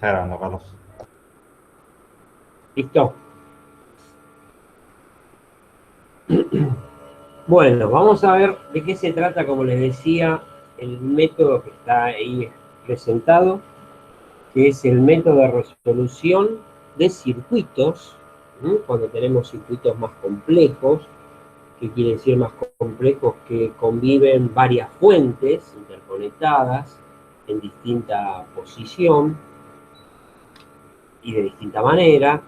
Está grabando, Carlos. ¿Listo? Bueno, vamos a ver de qué se trata, como les decía, el método que está ahí presentado, que es el método de resolución de circuitos, cuando tenemos circuitos más complejos. ¿Qué quiere decir más complejos? Que conviven varias fuentes interconectadas en distinta posición y de distinta manera,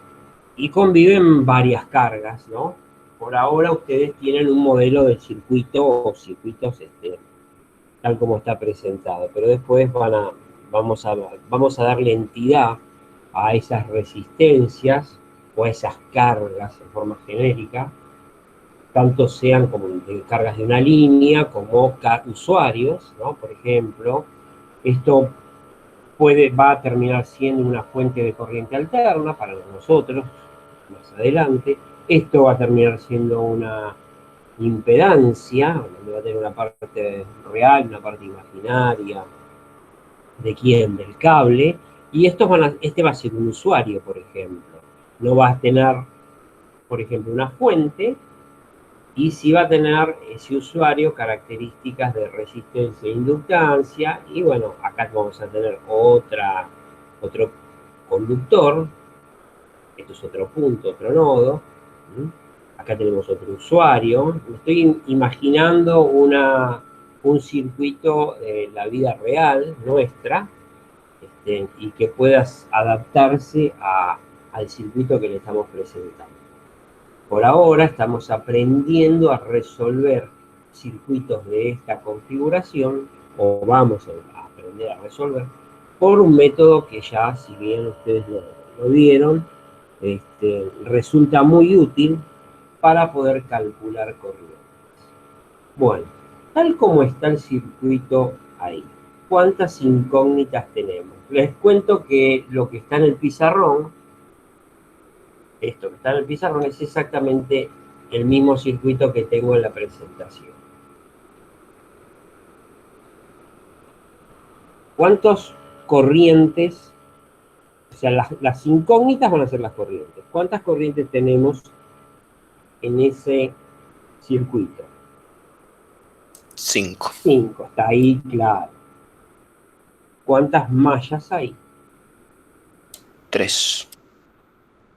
y conviven varias cargas, ¿no? Por ahora ustedes tienen un modelo de circuito o circuitos tal como está presentado, pero después vamos a darle entidad a esas resistencias o a esas cargas en forma genérica, tanto sean como de cargas de una línea como usuarios, ¿no? Por ejemplo, esto va a terminar siendo una fuente de corriente alterna para nosotros más adelante. Esto va a terminar siendo una impedancia, donde va a tener una parte real, una parte imaginaria. ¿De quién? Del cable. Y este va a ser un usuario, por ejemplo. No va a tener, por ejemplo, una fuente, y sí va a tener ese usuario características de resistencia e inductancia. Y bueno, acá vamos a tener otro conductor. Esto es otro punto, otro nodo. Acá tenemos otro usuario. Me estoy imaginando un circuito de la vida real nuestra, y que puedas adaptarse al circuito que le estamos presentando. Por ahora estamos aprendiendo a resolver circuitos de esta configuración, o vamos a aprender a resolver, por un método que ya, si bien ustedes lo vieron, resulta muy útil para poder calcular corrientes. Bueno, tal como está el circuito ahí, ¿cuántas incógnitas tenemos? Les cuento que lo que está en el pizarrón, esto que está en el pizarrón, es exactamente el mismo circuito que tengo en la presentación. ¿Cuántas corrientes? O sea, las incógnitas van a ser las corrientes. ¿Cuántas corrientes tenemos en ese circuito? 5. 5, está ahí claro. ¿Cuántas mallas hay? 3.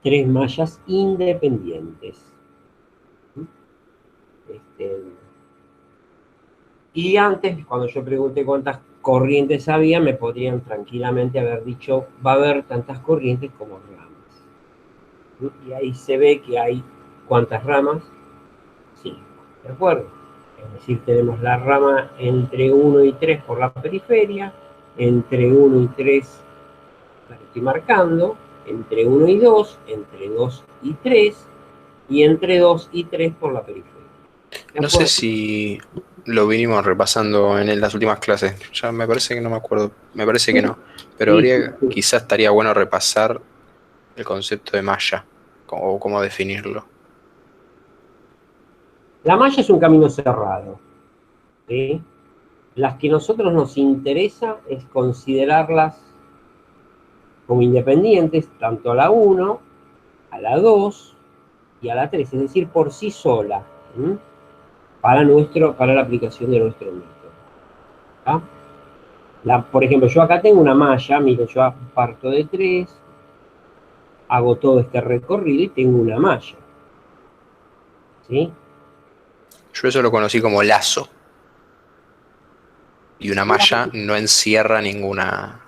3 mallas independientes. Y antes, cuando yo pregunté cuántas corrientes había, me podrían tranquilamente haber dicho, va a haber tantas corrientes como ramas. Y ahí se ve que hay, ¿cuántas ramas? 5, ¿de acuerdo? Es decir, tenemos la rama entre 1 y 3 por la periferia, entre 1 y 3, la que estoy marcando, entre 1 y 2, entre 2 y 3, y entre 2 y 3 por la periferia. ¿De No sé acuerdo? si lo vinimos repasando en las últimas clases. Ya me parece que no me acuerdo. Me parece que no. Pero Sí, sí, sí. quizás estaría bueno repasar el concepto de malla o cómo definirlo. La malla es un camino cerrado, ¿sí? Las que a nosotros nos interesa es considerarlas como independientes, tanto a la 1, a la 2 y a la 3, es decir, por sí sola, para la aplicación de nuestro método. Por ejemplo, yo acá tengo una malla, miren, yo parto de 3, hago todo este recorrido y tengo una malla. ¿Sí? Yo eso lo conocí como lazo. Y una malla no encierra ninguna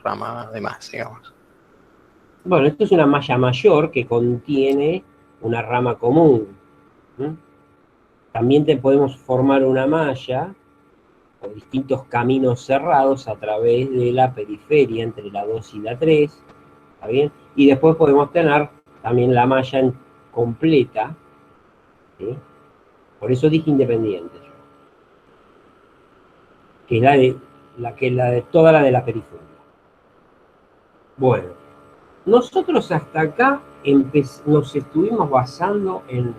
rama de más, digamos. Bueno, esto es una malla mayor que contiene una rama común. También podemos formar una malla o distintos caminos cerrados a través de la periferia entre la 2 y la 3, ¿está bien? Y después podemos tener también la malla completa, ¿sí? Por eso dije independiente, que es la de toda la de la periferia. Bueno, nosotros hasta acá nos estuvimos basando en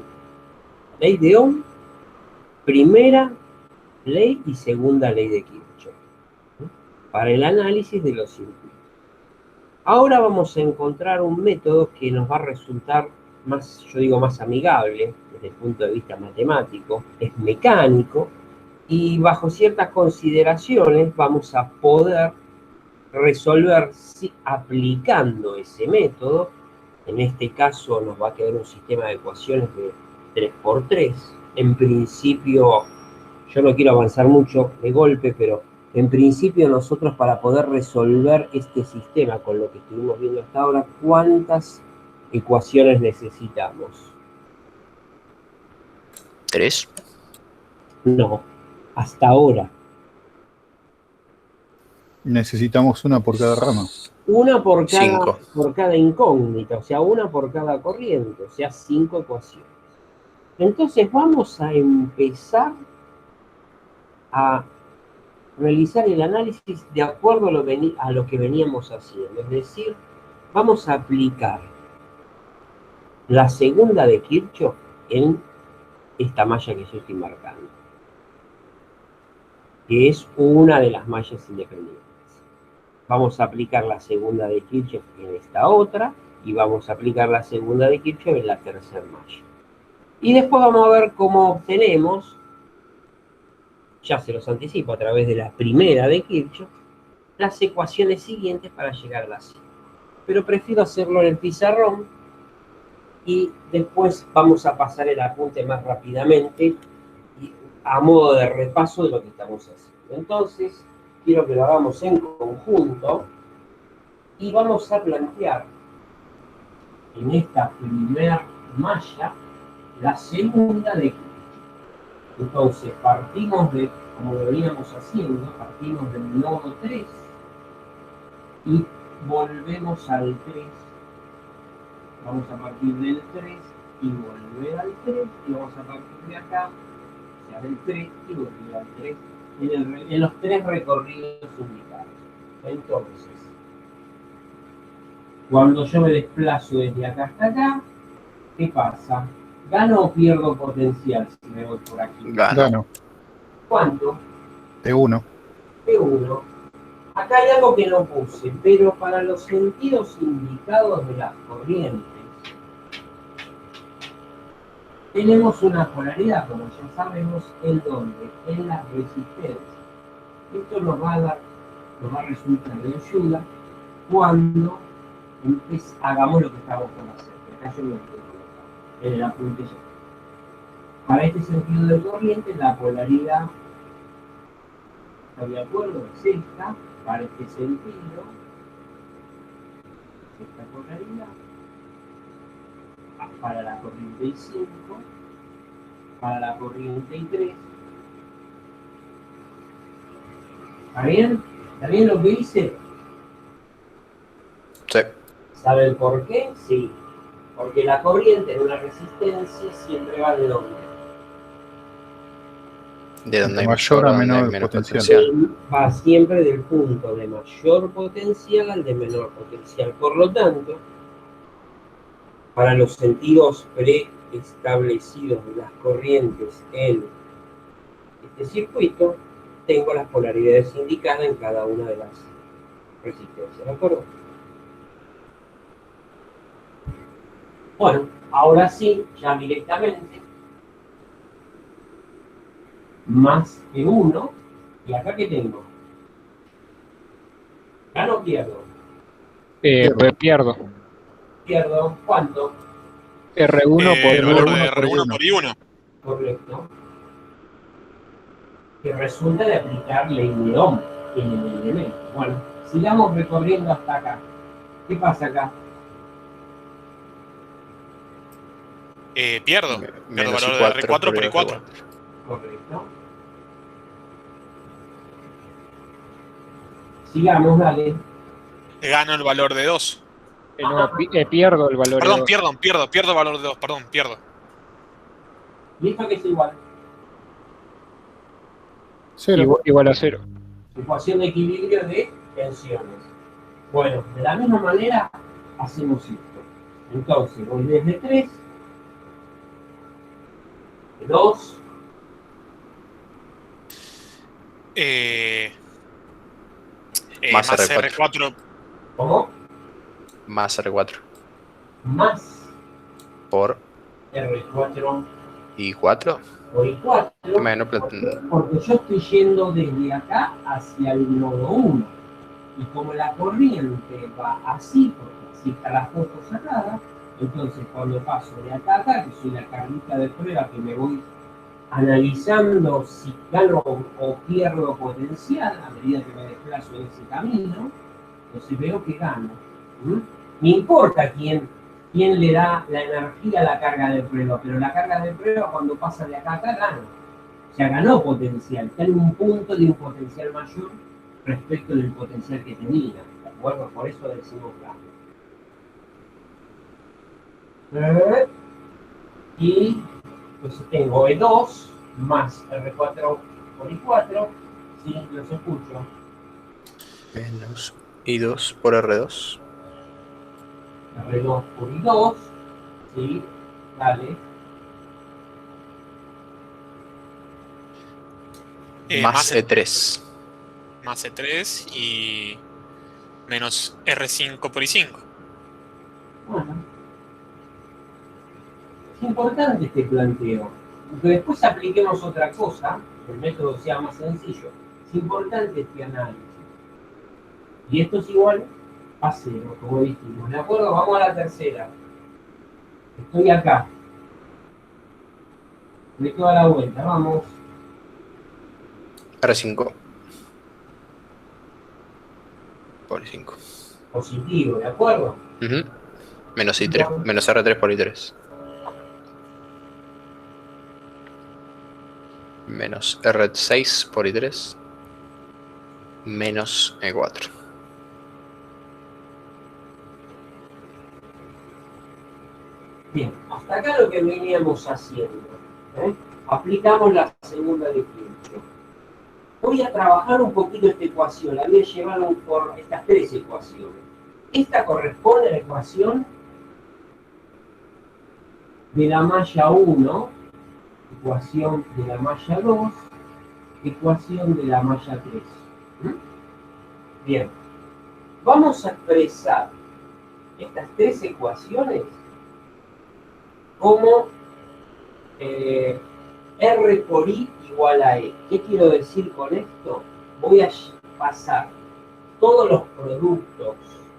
ley de Ohm, primera ley y segunda ley de Kirchhoff, para el análisis de los circuitos. Ahora vamos a encontrar un método que nos va a resultar más, yo digo, más amigable desde el punto de vista matemático, es mecánico, y bajo ciertas consideraciones vamos a poder resolver aplicando ese método. En este caso nos va a quedar un sistema de ecuaciones de 3×3. En principio, yo no quiero avanzar mucho de golpe, pero en principio nosotros para poder resolver este sistema con lo que estuvimos viendo hasta ahora, ¿cuántas ecuaciones necesitamos? 3. No, hasta ahora. Necesitamos una por cada rama. Una por Cinco. cada incógnita, o sea, una por cada corriente, o sea, 5 ecuaciones. Entonces vamos a empezar a realizar el análisis de acuerdo a lo que veníamos haciendo. Es decir, vamos a aplicar la segunda de Kirchhoff en esta malla que yo estoy marcando, que es una de las mallas independientes. Vamos a aplicar la segunda de Kirchhoff en esta otra, y vamos a aplicar la segunda de Kirchhoff en la tercera malla. Y después vamos a ver cómo obtenemos, ya se los anticipo, a través de la primera de Kirchhoff, las ecuaciones siguientes para llegar a la 5. Pero prefiero hacerlo en el pizarrón y después vamos a pasar el apunte más rápidamente y a modo de repaso de lo que estamos haciendo. Entonces, quiero que lo hagamos en conjunto y vamos a plantear en esta primera malla la segunda de Kirchhoff. Entonces, partimos de, como lo veníamos haciendo, partimos del nodo 3 y volvemos al 3. Vamos a partir del 3 y volver al 3, y vamos a partir de acá, o sea, del 3 y volver al 3, en los 3 recorridos indicados. Entonces, cuando yo me desplazo desde acá hasta acá, ¿qué pasa? ¿Gano o pierdo potencial si me voy por aquí? Gano. ¿Cuánto? T1. T1. Acá hay algo que no puse, pero para los sentidos indicados de las corrientes, tenemos una polaridad, como ya sabemos, en donde, en las resistencias. Esto nos va a resultar de ayuda cuando hagamos lo que estamos por hacer. Acá yo me estoy colocando en el apunte ya. Para este sentido de corriente, la polaridad, ¿está de acuerdo? Es esta. Para este sentido, esta polaridad. Para la corriente I5, para la corriente I3. ¿Está bien? ¿Está bien lo que hice? Sí. ¿Saben por qué? Sí. Porque la corriente en una resistencia siempre va de dónde. De donde hay mayor mayor a a menor menos potencial. Va siempre del punto de mayor potencial al de menor potencial. Por lo tanto, para los sentidos preestablecidos de las corrientes en este circuito, tengo las polaridades indicadas en cada una de las resistencias, ¿de acuerdo? Bueno, ahora sí, ya directamente, más que 1, y acá ¿qué tengo? ¿Gano o pierdo? Pues pierdo. Pierdo, ¿cuánto? R1 por El valor R1 de por R1 I1. por I1. Correcto. Que resulta de aplicar ley de Ohm en el elemento. Bueno, sigamos recorriendo hasta acá. ¿Qué pasa acá? Pierdo. Pierdo el menos valor I4 de R4 por I4. Correcto. Sigamos, dale. Gano el valor de 2. No, pierdo el valor Perdón, de 2. pierdo el valor de 2. Perdón, pierdo. ¿Y esto qué es igual? 0. Igual a 0. Ecuación de equilibrio de tensiones. Bueno, de la misma manera hacemos esto. Entonces, voy desde 3, 2, Más más R4. R4. ¿cómo? más R4 más por R4 I4. por I4. Bueno, ¿Por qué? Porque yo estoy yendo desde acá hacia el nodo 1. Y como la corriente va así, porque así está la foto sacada, entonces cuando paso de acá a acá, que soy la carnita de prueba que me voy analizando si gano o pierdo potencial a medida que me desplazo en ese camino, entonces veo que gano. ¿Mm? Me importa quién le da la energía a la carga de prueba, pero la carga de prueba cuando pasa de acá a acá gana. O sea, ganó potencial, está en un punto de un potencial mayor respecto del potencial que tenía. ¿De acuerdo? Por eso decimos gana. Y entonces tengo E2 más R4 por I4. Sí, los escucho. Menos I2 por R2. R2 por I2. Sí, dale. Más E3. Más E3 y menos R5 por I5. Bueno, es importante este planteo. Aunque después apliquemos otra cosa, el método sea más sencillo. Es importante este análisis. Y esto es igual a 0, como dijimos. ¿De acuerdo? Vamos a la tercera. Estoy acá. Le toda la vuelta, vamos. R5 por I5. Positivo, ¿de acuerdo? Ujú. Menos I3. Menos R3 por I3. Menos R6 por I3. Menos E4. Bien, hasta acá lo que veníamos haciendo. Aplicamos la segunda definición. Voy a trabajar un poquito esta ecuación, la voy a llevar por estas tres ecuaciones. Esta corresponde a la ecuación de la malla 1, ecuación de la malla 2, ecuación de la malla 3. Bien, vamos a expresar estas tres ecuaciones como R por I igual a E. ¿Qué quiero decir con esto? Voy a pasar todos los productos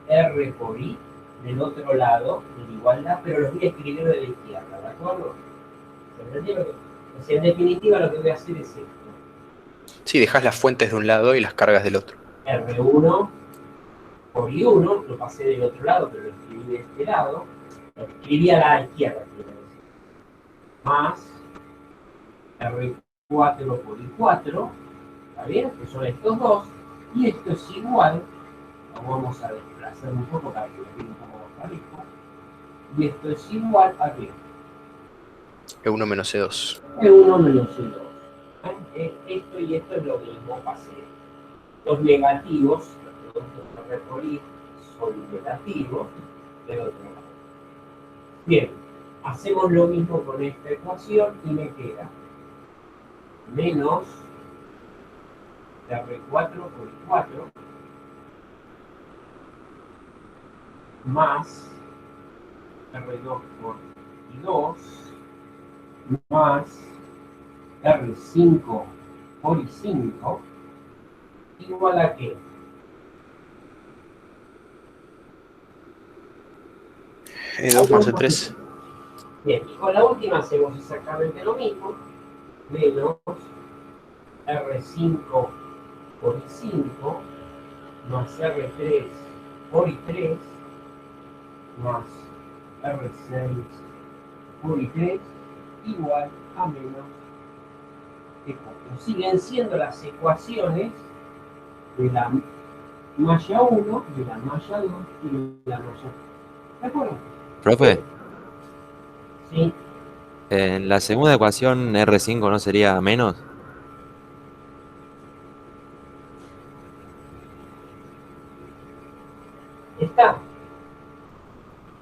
R por I del otro lado de la igualdad, pero los voy a escribir de la izquierda, ¿de acuerdo? O sea, en definitiva lo que voy a hacer es esto. Sí, dejas las fuentes de un lado y las cargas del otro. R1 por I1, lo pasé del otro lado, pero lo escribí de este lado. Lo escribí a la izquierda, quiero decir. Más R4 por I4, ¿está bien? Que son estos dos. Y esto es igual, lo vamos a desplazar un poco para que lo quede un poco más parejo. Y esto es igual a ¿qué? E1 menos E2. E1 menos E2. Esto y esto es lo mismo, pasé. Los negativos, los productos de R por I, son negativos del otro lado. Bien, hacemos lo mismo con esta ecuación y me queda menos R4 por I4 más R2 por I2 más R5 por I5 igual a ¿qué? E2 más E3. Bien, y con la última hacemos exactamente lo mismo, menos R5 por I5 más R3 por I3 más R6 por I3 igual a menos E4. Siguen siendo las ecuaciones de la malla 1, de la malla 2 y de la malla 3. ¿De acuerdo? Profe, Sí. en la segunda ecuación R5 no sería menos. Está,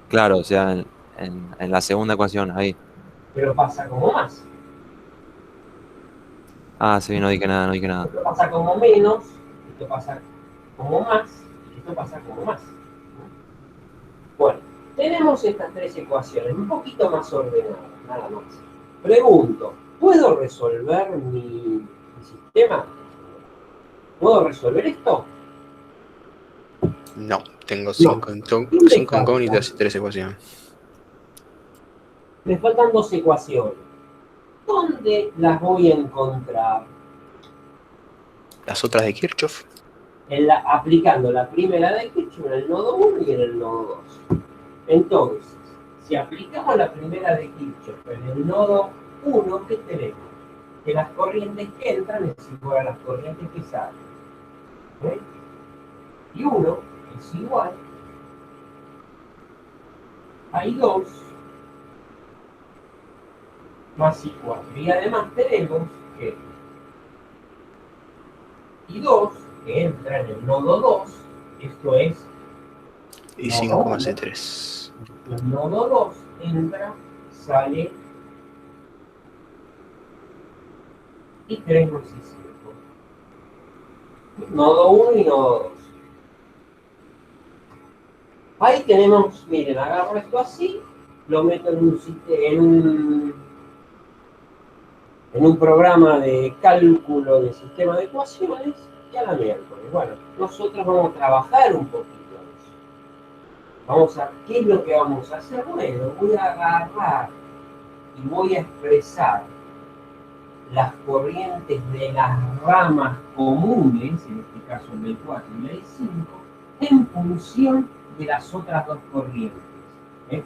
Claro, o sea, en la segunda ecuación, ahí. pero pasa como más. Ah, sí, no dije nada, no dije nada. Esto pasa como menos, esto pasa como más, y esto pasa como más. tenemos estas tres ecuaciones, un poquito más ordenadas, nada más. Pregunto, ¿puedo resolver mi sistema? ¿Puedo resolver esto? No, tengo No. 5 ¿Dónde incógnitas falta? y 3 ecuaciones. Me faltan dos ecuaciones. ¿Dónde las voy a encontrar? Las otras de Kirchhoff. Aplicando la primera de Kirchhoff en el nodo 1 y en el nodo 2. Entonces, si aplicamos la primera de Kirchhoff en el nodo 1, ¿qué tenemos? Que las corrientes que entran es igual a las corrientes que salen. ¿Eh? Y 1 es igual a I2 más I4. Y además tenemos que I2, que entra en el nodo 2, esto es Y nodo 5 más 1, E3. el nodo 2 entra, sale y 3 más I5. Nodo 1 y nodo 2. Ahí tenemos, miren, agarro esto así, lo meto en un programa de cálculo de sistema de ecuaciones y a la miércoles. Bueno, nosotros vamos a trabajar un poquito eso. ¿Qué es lo que vamos a hacer? Bueno, voy a agarrar y voy a expresar las corrientes de las ramas comunes, en este caso el I4 y el I5, en función de las otras dos corrientes.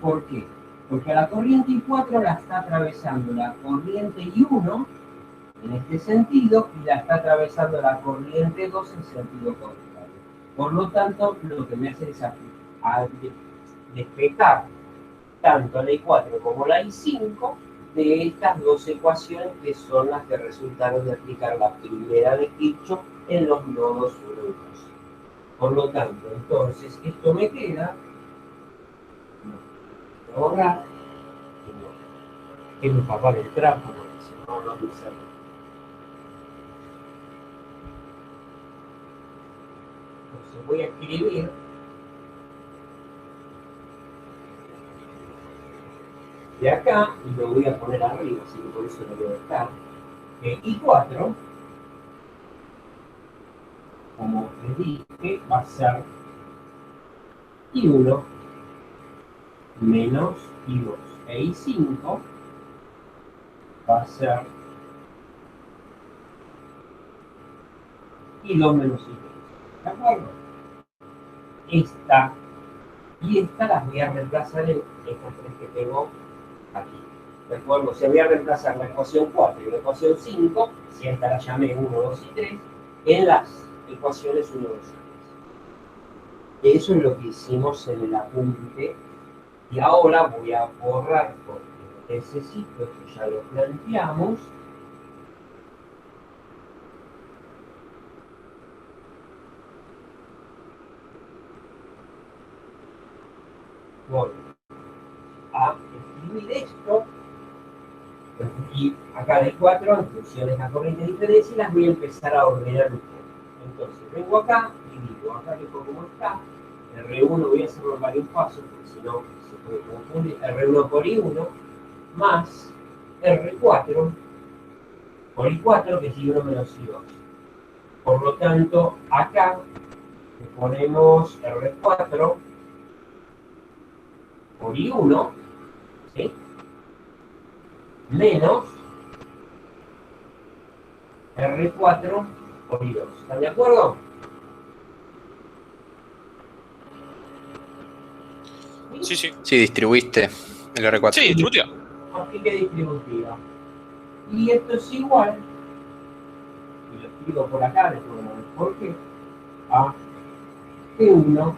¿Por qué? Porque a la corriente I4 la está atravesando la corriente I1 en este sentido y la está atravesando la corriente 2 en sentido contrario. Por lo tanto, lo que me hace es despejar tanto la I4 como la I5 de estas dos ecuaciones que son las que resultaron de aplicar la primera de Kirchhoff en los nodos 1 y 2. Por lo tanto, entonces, esto me queda, voy a borrar, que mi papá del trapo, porque si no, no me sale. Entonces voy a escribir de acá y lo voy a poner arriba, así que por eso lo voy a dejar. I4, como les dije, va a ser I1 menos I2. E I5 va a ser I2 menos I3. ¿De acuerdo? Esta y esta las voy a reemplazar en estas tres que tengo aquí. ¿De acuerdo? O sea, voy a reemplazar la ecuación 4 y la ecuación 5, si esta la llamé 1, 2 y 3, en las ecuaciones 1, 2 y 3. Eso es lo que hicimos en el apunte. Y ahora voy a borrar porque necesito, esto ya lo planteamos. Voy a escribir esto. Y acá de 4 en funciones a corriente de diferencia y las voy a empezar a ordenar un poco. Entonces vengo acá y digo, acá que como está, R1 voy a hacerlo en varios pasos porque si no se puede confundir, R1 por I1 más R4 por I4 que es I1 menos I2. Por lo tanto, acá le ponemos R4 por I1, ¿sí? Menos R4 por I2. ¿Están de acuerdo? Sí, sí. Sí, distribuiste el R4. Sí, distributiva. Aplique distributiva. Y esto es igual, y lo escribo por acá, les pongo por qué, a P1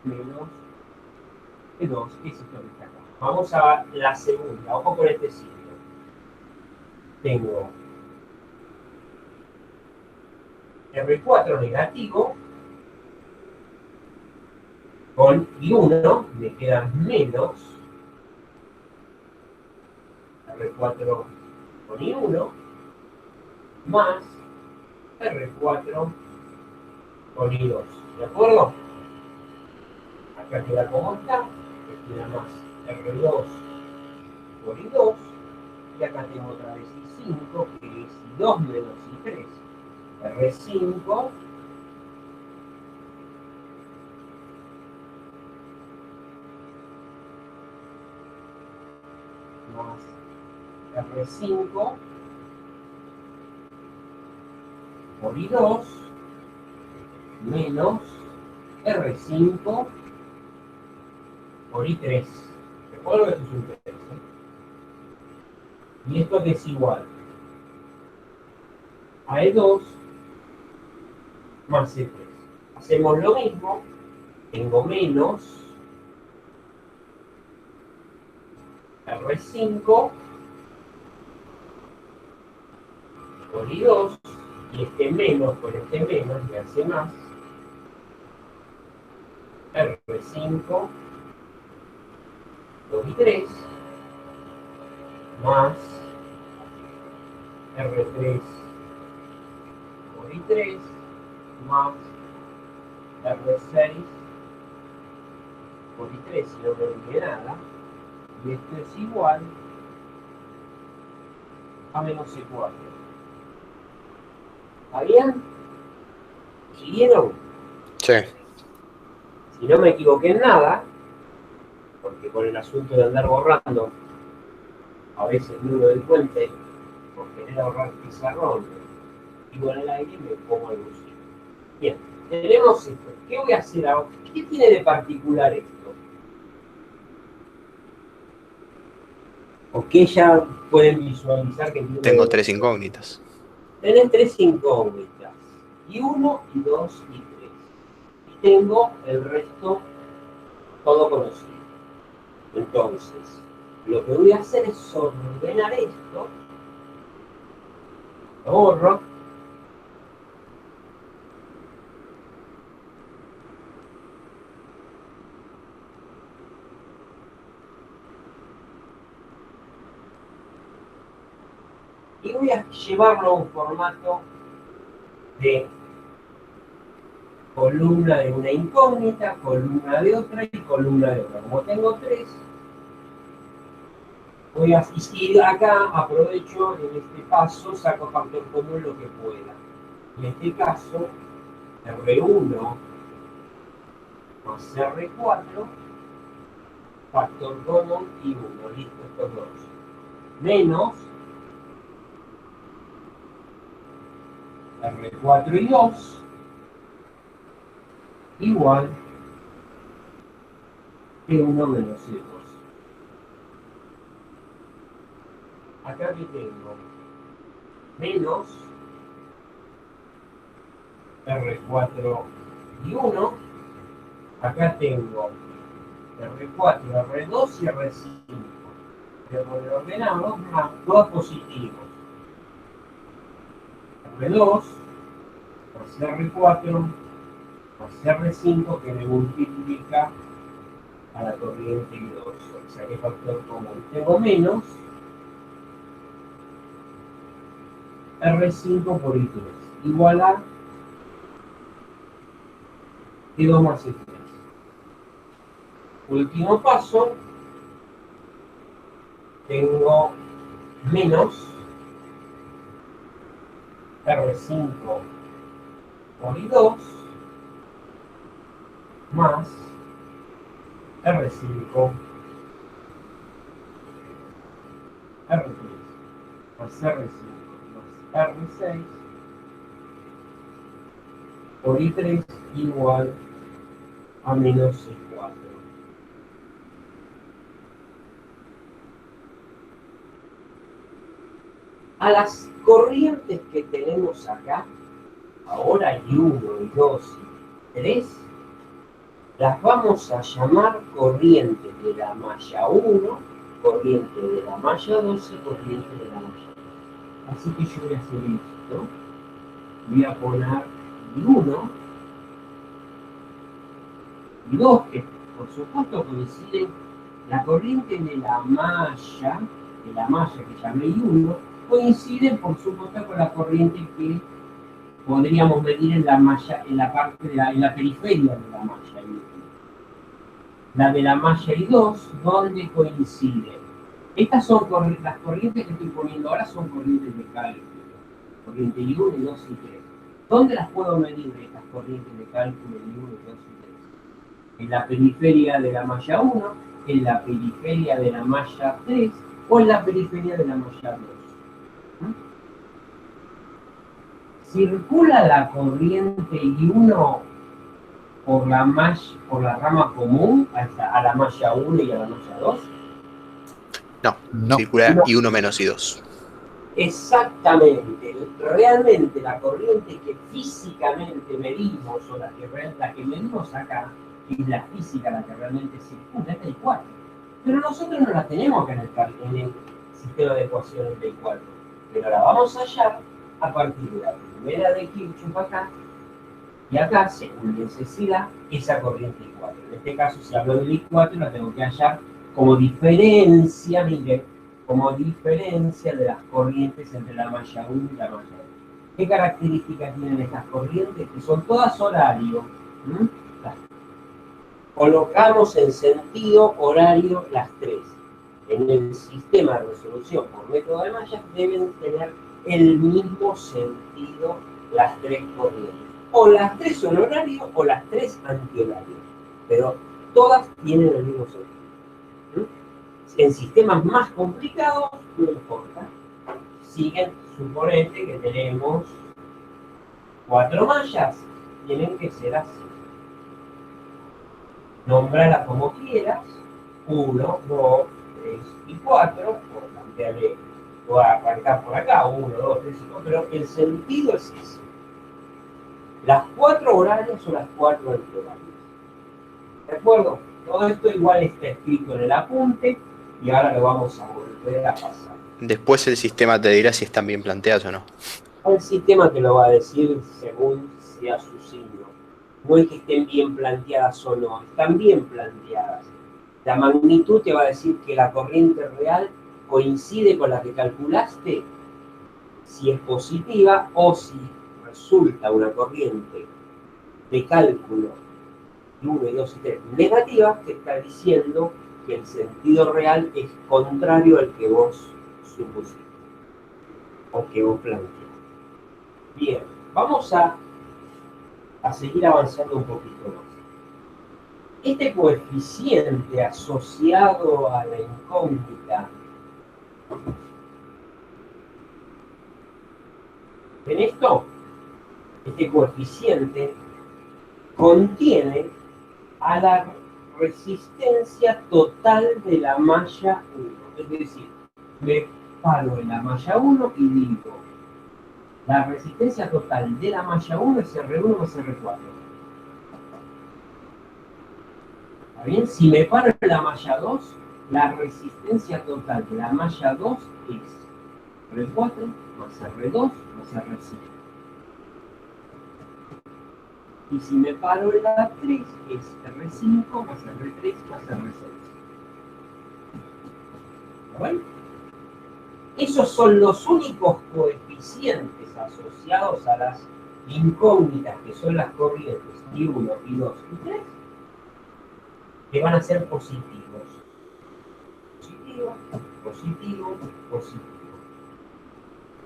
menos P2, que es esto que está acá. Vamos a la segunda, ojo con este signo. Tengo R4 negativo con I1, me quedan menos R4 con I1 más R4 con I2. ¿De acuerdo? Acá queda como está. y la más R2 por I2, y acá tengo otra vez I5, que es I2 menos I3. R5 más R5 por I2 menos R5 por I3. Recuerdo que esto es un 3, ¿eh? Y esto que es igual a E2 más E3. Hacemos lo mismo, tengo menos R5 por I2, y este menos por este menos me hace más R5 por I3 más R3 por I3 más R6 por I3, si no me olvidé nada, y esto es igual a menos E4. ¿Está bien? ¿Siguieron? Sí. Si no me equivoqué en nada, porque con el asunto de andar borrando, a veces me doy cuenta, por querer ahorrar pizarrón, y con el aire me pongo algo así. Bien, tenemos esto. ¿Qué voy a hacer ahora? ¿Qué tiene de particular esto? ¿O qué ya pueden visualizar que tiene? Tengo 3 incógnitas. Tenés 3 incógnitas. Y 1, y 2, y 3. Y tengo el resto todo conocido. Entonces, lo que voy a hacer es ordenar esto. Lo borro. Y voy a llevarlo a un formato de columna de una incógnita, columna de otra y columna de otra. Como tengo 3, voy a, y acá aprovecho en este paso, saco factor común lo que pueda. En este caso, R1 más R4, factor común y 1, listo, estos dos. Menos R4 y 2 igual que 1 menos E2. Acá que tengo menos R4 y 1. Acá tengo R4, R2 y R5. Voy a poner ordenado más 2 positivos. R2 más R4 más R5 que me multiplica a la corriente y 2. O sea, ¿qué factor común? Tengo menos R5 por I3 igual a I2 más I3. Último paso, tengo menos R5 por I2 más R5 R3 más R5 más R6 por I3 igual a menos E4. A las corrientes que tenemos acá, ahora I1, I2 y 3, las vamos a llamar corriente de la malla 1, corriente de la malla 2 y corriente de la malla 3. Así que yo voy a hacer esto. Voy a poner I1, I2, que por supuesto coinciden, la corriente de la malla que llamé I1, coincide por supuesto con la corriente que podríamos medir en la malla, en la parte de en la periferia de la malla. la de la malla I2, ¿dónde coinciden? Estas son las corrientes que estoy poniendo ahora, son corrientes de cálculo. Corriente I1, I2 y 3. ¿Dónde las puedo medir estas corrientes de cálculo I1, I2 y 3? En la periferia de la malla 1, en la periferia de la malla 3 o en la periferia de la malla 2. ¿Circula la corriente I1 por la rama común a la malla 1 y a la malla 2? No. Circula No. I1 menos I2. Exactamente. Realmente la corriente que físicamente medimos, o la que medimos acá, es la física la que realmente circula, es el 4. Pero nosotros no la tenemos acá en el sistema de ecuaciones del 4. Pero la vamos a hallar a partir de la primera de Kirchhoff acá, y acá, según necesidad, esa corriente I4. En este caso, si hablo del I4, la tengo que hallar como diferencia, miren, como diferencia de las corrientes entre la malla 1 y la malla 2. ¿Qué características tienen estas corrientes? Que son todas horario. Colocamos en sentido horario las tres. En el sistema de resolución por método de mallas deben tener el mismo sentido las tres corrientes. O las tres son horario o las tres antihorario. Pero todas tienen el mismo sentido. En sistemas más complicados, no importa. Siguen, suponete que tenemos 4 mallas, tienen que ser así. Nómbrala como quieras, 1, 2, 3 y 4, o cambiarle, o arrancar por acá, 1, 2, 3 y 4, pero el sentido es ese. Las 4 horarias son las 4 antihorarias. ¿De acuerdo? Todo esto igual está escrito en el apunte y ahora lo vamos a volver a pasar. Después el sistema te dirá si están bien planteadas o no. El sistema te lo va a decir según sea su signo. No es que estén bien planteadas o no, están bien planteadas. La magnitud te va a decir que la corriente real coincide con la que calculaste, si es positiva o si resulta una corriente de cálculo de 1, 2 y 3 negativa, que está diciendo que el sentido real es contrario al que vos supusiste o que vos planteaste. Bien, vamos a seguir avanzando un poquito más. Este coeficiente asociado a la incógnita, ¿ven esto? Este coeficiente contiene a la resistencia total de la malla 1. Es decir, me paro en la malla 1 y digo, la resistencia total de la malla 1 es R1 más R4. ¿Está bien? Si me paro en la malla 2, la resistencia total de la malla 2 es R4 más R2 más R5. Y si me paro en la 3, es R5 más R3 más R6. ¿Bueno? Esos son los únicos coeficientes asociados a las incógnitas, que son las corrientes I1, I2 y 3, que van a ser positivos. Positivo, positivo, positivo.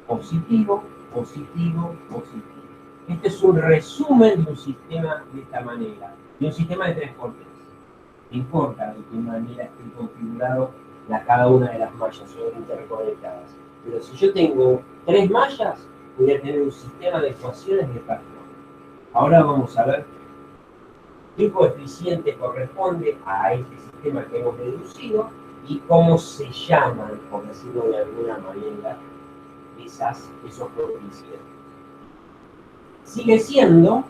Positivo, positivo, positivo. Este es un resumen de un sistema de esta manera, de un sistema de 3x3. No importa de qué manera esté configurado cada una de las mallas, son interconectadas. Pero si yo tengo 3 mallas, voy a tener un sistema de ecuaciones de patrón. Ahora vamos a ver qué coeficiente corresponde a este sistema que hemos deducido y cómo se llaman, por decirlo de alguna manera, esos coeficientes. Sigue siendo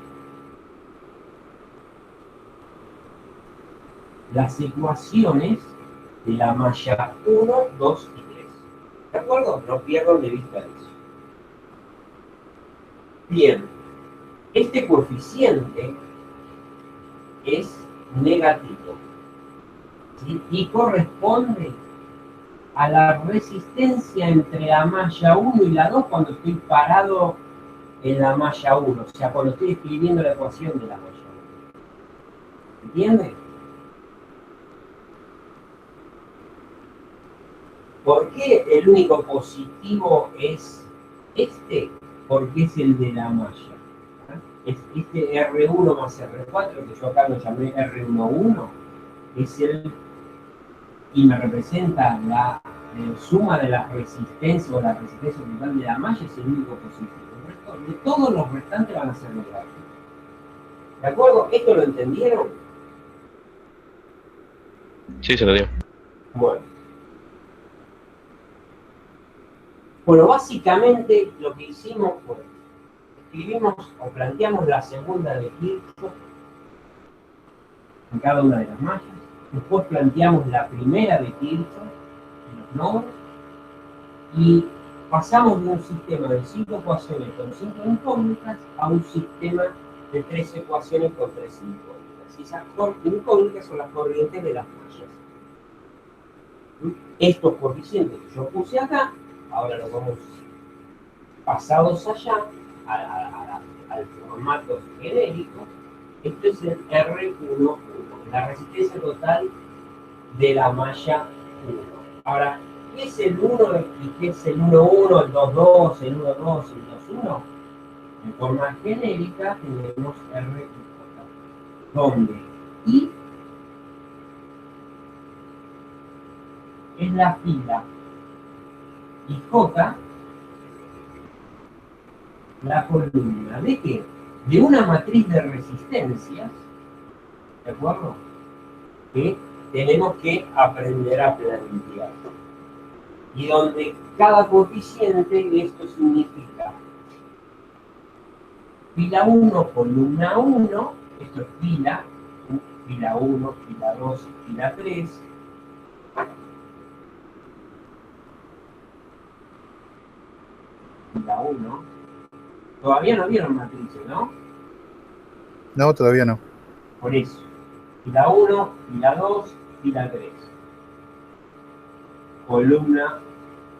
las ecuaciones de la malla 1, 2 y 3. ¿De acuerdo? No pierdan de vista eso. Bien, este coeficiente es negativo, ¿sí? Y corresponde a la resistencia entre la malla 1 y la 2 cuando estoy parado en la malla 1, o sea, cuando estoy escribiendo la ecuación de la malla 1. ¿Entiende? ¿Por qué el único positivo es este? Porque es el de la malla. Es este R1 más R4, que yo acá lo llamé R11, es el, y me representa la suma de las resistencias o la resistencia total de la malla, es el único positivo. El resto, de todos los restantes van a ser negativos. ¿De acuerdo? ¿Esto lo entendieron? Sí, se lo dio. Bueno, básicamente lo que hicimos fue, escribimos o planteamos la segunda de Kirchhoff en cada una de las mallas, después planteamos la primera de Kirchhoff en los nodos, y pasamos de un sistema de 5 ecuaciones con 5 incógnitas a un sistema de 3 ecuaciones con 3 incógnitas. Y esas incógnitas son las corrientes de las mallas. Estos coeficientes que yo puse acá, ahora los vamos pasados allá al formato genérico. Esto es el R11, la resistencia total de la malla 1. Ahora, ¿qué es el 1 y qué es el 1.1, el 2.2, el 1.2 y el 2.1? En forma genérica tenemos R, donde I es la fila y J la columna. ¿De qué? De una matriz de resistencias, ¿de acuerdo? Que tenemos que aprender a plantear. Y donde cada coeficiente, esto significa fila 1, columna 1, esto es fila 1, fila 2, fila 3. Fila 1. Todavía no vieron matrices, ¿no? No, todavía no. Por eso. Fila 1, fila 2, fila 3. Columna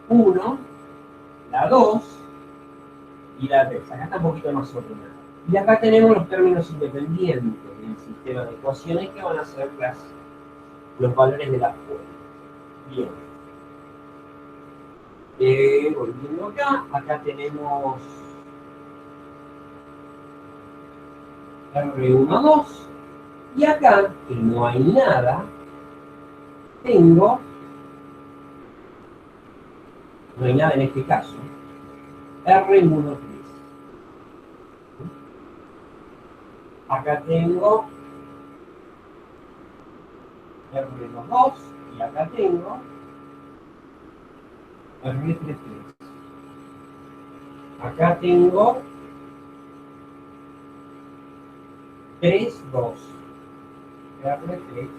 1, la 2 y la 3. Acá está un poquito más ordenado. Y acá tenemos los términos independientes del sistema de ecuaciones que van a ser los valores de las fuentes. Bien. Volviendo acá tenemos R12, y acá, que no hay nada, tengo, no hay nada en este caso, R13. Acá tengo R12 y acá tengo R33. Acá tengo 3, 2. R3, 2.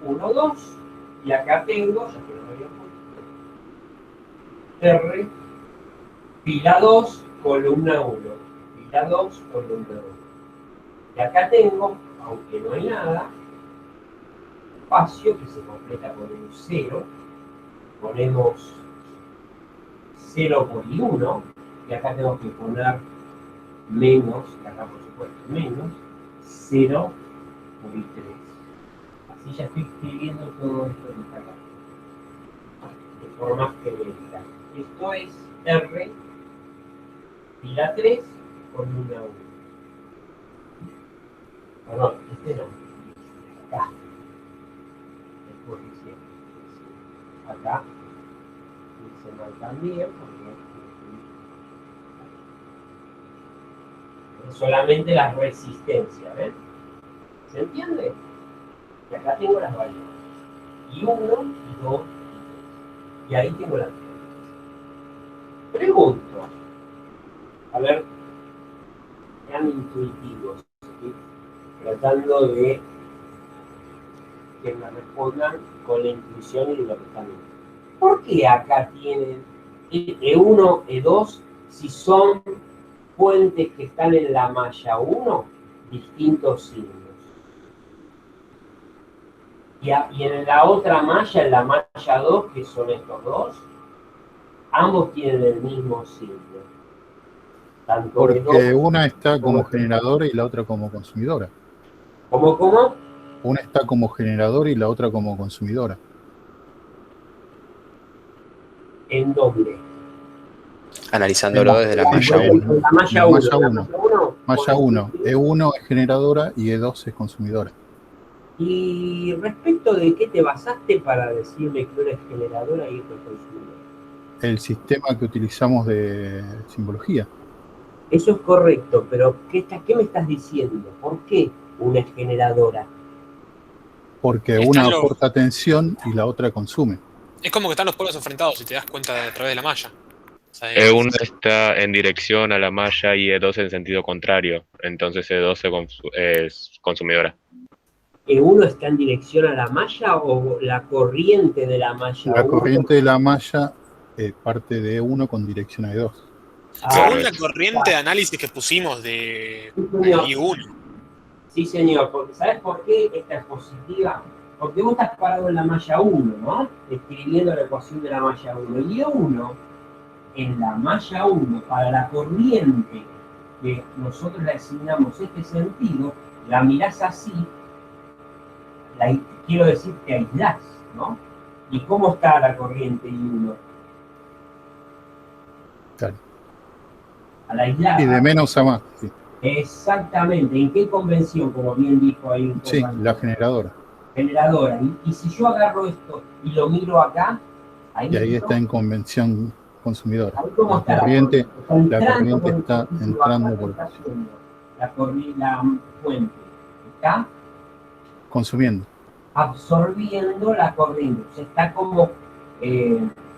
Uno, 2. Y acá tengo, ya que no me había puesto, R, fila 2, columna 1. Fila 2, columna 1. Y acá tengo, aunque no hay nada, espacio que se completa con un 0. Ponemos 0 por I1. Y acá tengo que poner menos, y acá por supuesto menos, 0 por I3. Así ya estoy escribiendo todo esto que está acá. De forma genérica. Esto es R, fila 3, columna 1. Perdón, este no. Acá. El coeficiente. Acá. Hice mal también, porque solamente las resistencias, ¿ven? ¿Se entiende? Y acá tengo las variables. Y 1, y 2, y ahí tengo las variables. Pregunto. A ver, sean intuitivos, ¿sí? Tratando de que me respondan con la intuición y lo que están viendo. ¿Por qué acá tienen E1, E2 si son fuentes que están en la malla 1, distintos signos? Y en la otra malla, en la malla 2, que son estos dos, ambos tienen el mismo signo. Tanto Porque E2 una está como como generadora y la otra como consumidora. ¿Cómo? Una está como generadora y la otra como consumidora. ¿En dónde? Analizándolo desde la malla en 1. La malla La 1. malla uno. Malla 1. E1 es generadora y E2 es consumidora. ¿Y respecto de qué te basaste para decirme que una es generadora y otra es consumidora? El sistema que utilizamos de simbología. Eso es correcto, pero ¿qué me estás diciendo? ¿Por qué una es generadora? Porque Están una los- aporta tensión y la otra consume. Es como que están los polos enfrentados, si te das cuenta a través de la malla. O sea, E1 está en dirección a la malla y E2 en sentido contrario. Entonces E2 es consumidora. ¿Uno está en dirección a la malla o la corriente de la malla? La corriente de la malla parte de E1 con dirección a E2. según Claro. la corriente de análisis que pusimos de señor. I1. Sí, señor, porque ¿sabes por qué esta es positiva? Porque vos estás parado en la malla 1, ¿no? Escribiendo la ecuación de la malla 1. Y E1, en la malla 1, para la corriente que nosotros le asignamos este sentido, la mirás así, quiero decir que aislás, ¿no? ¿Y cómo está la corriente I1? Claro. Al aislar. Y de menos a más. Sí, Exactamente. ¿En qué convención, como bien dijo ahí un sí, compañero? la generadora. Generadora. Y si yo agarro esto y lo miro acá, ahí, Y ahí está en convención consumidora. ahí cómo La está corriente, Está entrando la corriente por el está positivo, entrando acá, por- ¿qué está haciendo? La fuente está consumiendo. absorbiendo la corriente. O sea, está como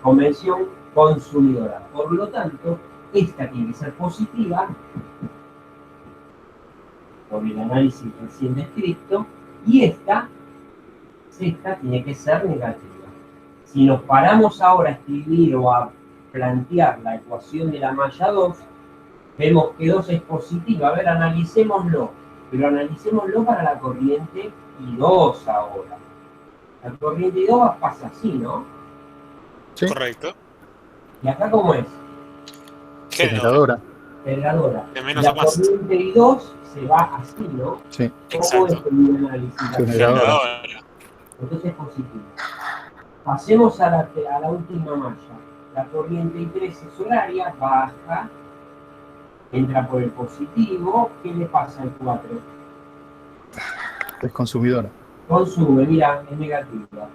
convención consumidora. Por lo tanto, esta tiene que ser positiva por el análisis recién descrito, y esta tiene que ser negativa. Si nos paramos ahora a escribir o a plantear la ecuación de la malla 2, vemos que 2 es positiva. A ver, analicémoslo, pero analicémoslo para la corriente I2 ahora. La corriente I2 pasa así, ¿no? Sí, Correcto. ¿Y acá cómo es? generadora. Generadora. De menos La a más. corriente I2 se va así, ¿no? Sí, ¿Cómo es Exacto. el análisis? Generadora. Generadora. Entonces positivo. Pasemos a la última malla. La corriente I3 es horaria, baja, entra por el positivo. ¿Qué le pasa al 4? Es consumidora. Consume, mira, es negativa.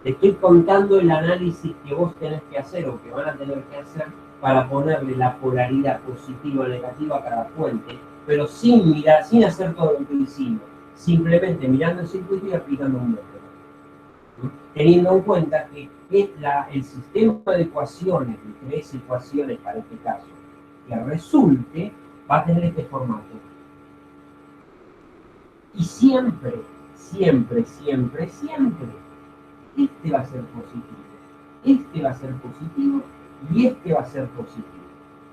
Te estoy contando el análisis que vos tenés que hacer o que van a tener que hacer para ponerle la polaridad positiva o negativa a cada fuente, pero sin mirar, sin hacer todo lo que hicimos, simplemente mirando el circuito y aplicando un método. Teniendo en cuenta que el sistema de ecuaciones, de 3 ecuaciones para este caso, que resulte, va a tener este formato. Y siempre, siempre, siempre, siempre, este va a ser positivo, este va a ser positivo y este va a ser positivo,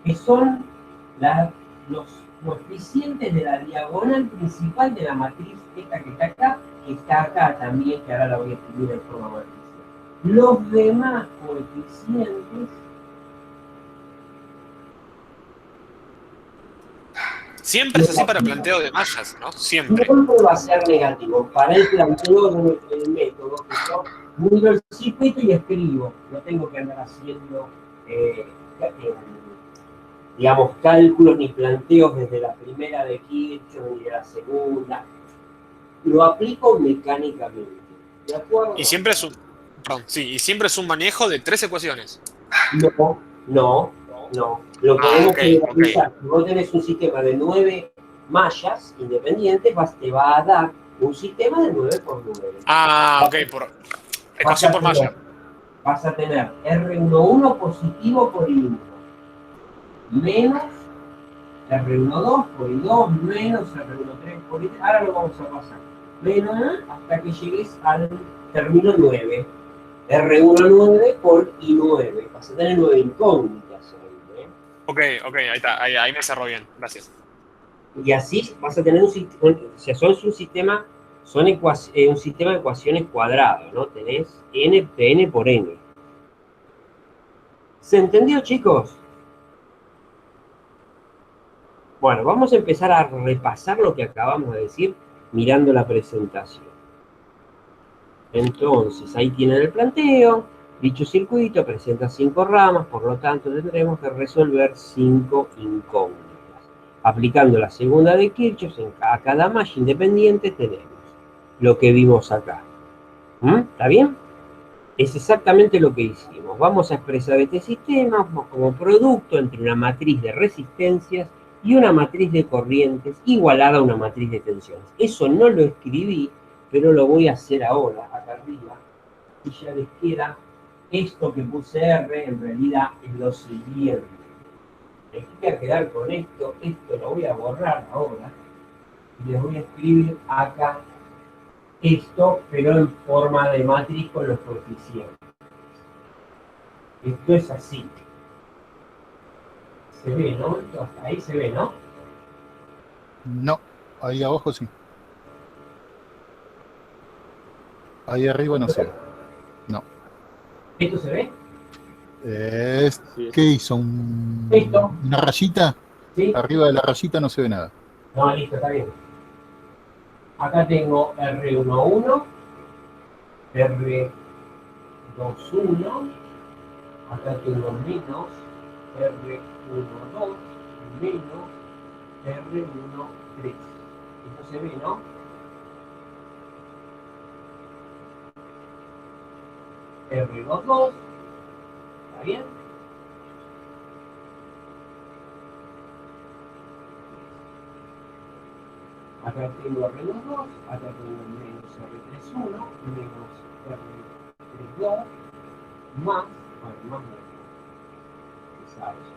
que son los coeficientes de la diagonal principal de la matriz esta que está acá también, que ahora la voy a escribir en forma matricial. Los demás coeficientes Siempre es así para planteo de mallas, ¿no? Siempre. siempre va a ser negativo. Para el planteo del método, que yo miro el circuito y escribo. No tengo que andar haciendo, digamos, cálculos ni planteos desde la primera de Kirchhoff ni de la segunda. Lo aplico mecánicamente. ¿De acuerdo? Y siempre es un. Perdón, sí, y siempre es un manejo de 3 ecuaciones. No. Lo podemos ok. generalizar. Si vos tenés un sistema de 9 mallas independientes, te va a dar un sistema de 9 por 9. Ah, ok, por ecuación por malla. Vas a tener R11 positivo por I1, menos R12 por I2, menos R13 por I3. Ahora lo vamos a pasar. Menos hasta que llegues al término 9. R19 por I9. Vas a tener 9 incógnitas. Ok, ahí está, ahí me cerró bien, gracias. Y así vas a tener un sistema de ecuaciones cuadrado, ¿no? Tenés n por n. ¿Se entendió, chicos? Bueno, vamos a empezar a repasar lo que acabamos de decir mirando la presentación. Entonces, ahí tienen el planteo. Dicho circuito presenta 5 ramas, por lo tanto tendremos que resolver 5 incógnitas. Aplicando la segunda de Kirchhoff, a cada malla independiente tenemos lo que vimos acá. ¿Está bien? Es exactamente lo que hicimos. Vamos a expresar este sistema como producto entre una matriz de resistencias y una matriz de corrientes igualada a una matriz de tensiones. Eso no lo escribí, pero lo voy a hacer ahora, acá arriba. Y ya les queda esto que puse R, en realidad es lo siguiente. Les voy a quedar con esto lo voy a borrar ahora. Y les voy a escribir acá esto, pero en forma de matriz con los coeficientes. Esto es así. Se ve, ¿no? Esto hasta ahí se ve, ¿no? No, ahí abajo sí. Ahí arriba no se ve. No. ¿Esto se ve? ¿Qué hizo? Esto. ¿Una rayita? ¿Sí? Arriba de la rayita no se ve nada. No, listo, está bien. Acá tengo R11, R21, acá tengo menos R12, menos R13. Esto se ve, ¿no? R22, ¿está bien? Acá tengo R22, acá tengo menos R31, menos R32, más, bueno, más no, ¿sabes?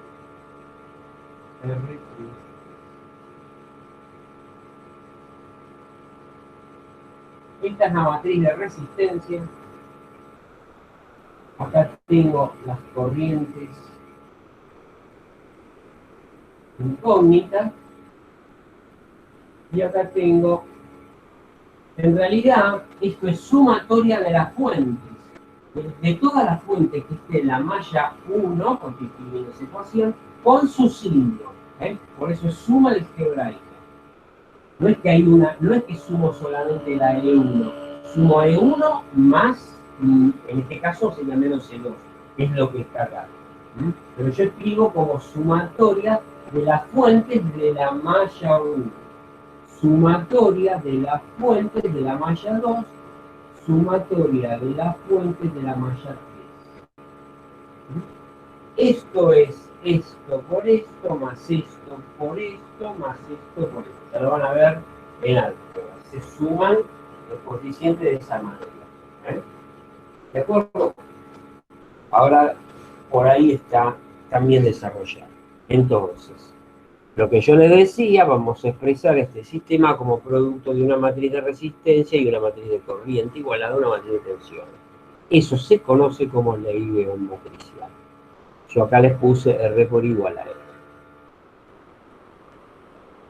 R3. Esta es la matriz de resistencia. Acá tengo las corrientes incógnitas. Y acá tengo, en realidad, esto es sumatoria de las fuentes. De todas las fuentes que esté en la malla 1, porque tiene esa ecuación, con su signo. Por eso es suma algebraica. No es que hay una, no es que sumo solamente la E1, sumo E1 más, en este caso sería menos E2, es lo que está acá. Pero yo escribo como sumatoria de las fuentes de la malla 1. Sumatoria de las fuentes de la malla 2, sumatoria de las fuentes de la malla 3. Esto es esto por esto, más esto por esto, más esto por esto. Ya lo van a ver en álgebra. Se suman los coeficientes de esa manera. ¿De acuerdo? Ahora, por ahí está también desarrollado. Entonces, lo que yo les decía, vamos a expresar este sistema como producto de una matriz de resistencia y una matriz de corriente igualada a una matriz de tensión. Eso se conoce como ley de Ohm matricial. Yo acá les puse R por igual a R.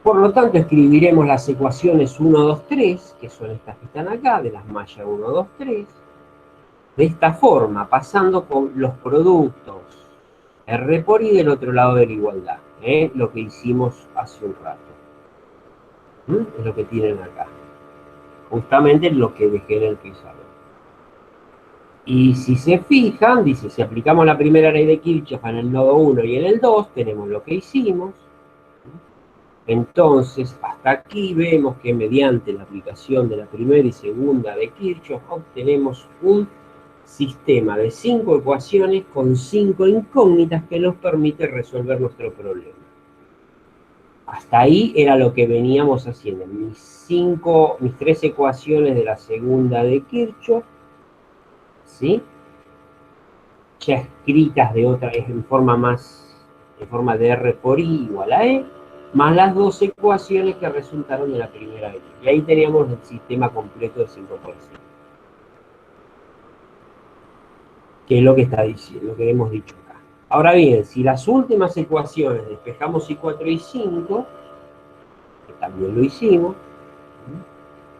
Por lo tanto, escribiremos las ecuaciones 1, 2, 3, que son estas que están acá, de las mallas 1, 2, 3, de esta forma, pasando con los productos R por I del otro lado de la igualdad. Lo que hicimos hace un rato. Es lo que tienen acá. Justamente lo que dejé en el pizarrón. Y si se fijan, dice, si aplicamos la primera ley de Kirchhoff en el nodo 1 y en el 2, tenemos lo que hicimos. Entonces, hasta aquí vemos que mediante la aplicación de la primera y segunda de Kirchhoff, obtenemos un sistema de 5 ecuaciones con 5 incógnitas que nos permite resolver nuestro problema. Hasta ahí era lo que veníamos haciendo. Mis 3 ecuaciones de la segunda de Kirchhoff, ¿sí? Ya escritas de otra, en forma de R por I igual a E, más las 2 ecuaciones que resultaron de la primera vez. Y ahí teníamos el sistema completo de 5 ecuaciones. Que es lo que está diciendo, lo que hemos dicho acá. Ahora bien, si las últimas ecuaciones despejamos I4 y 5, que también lo hicimos,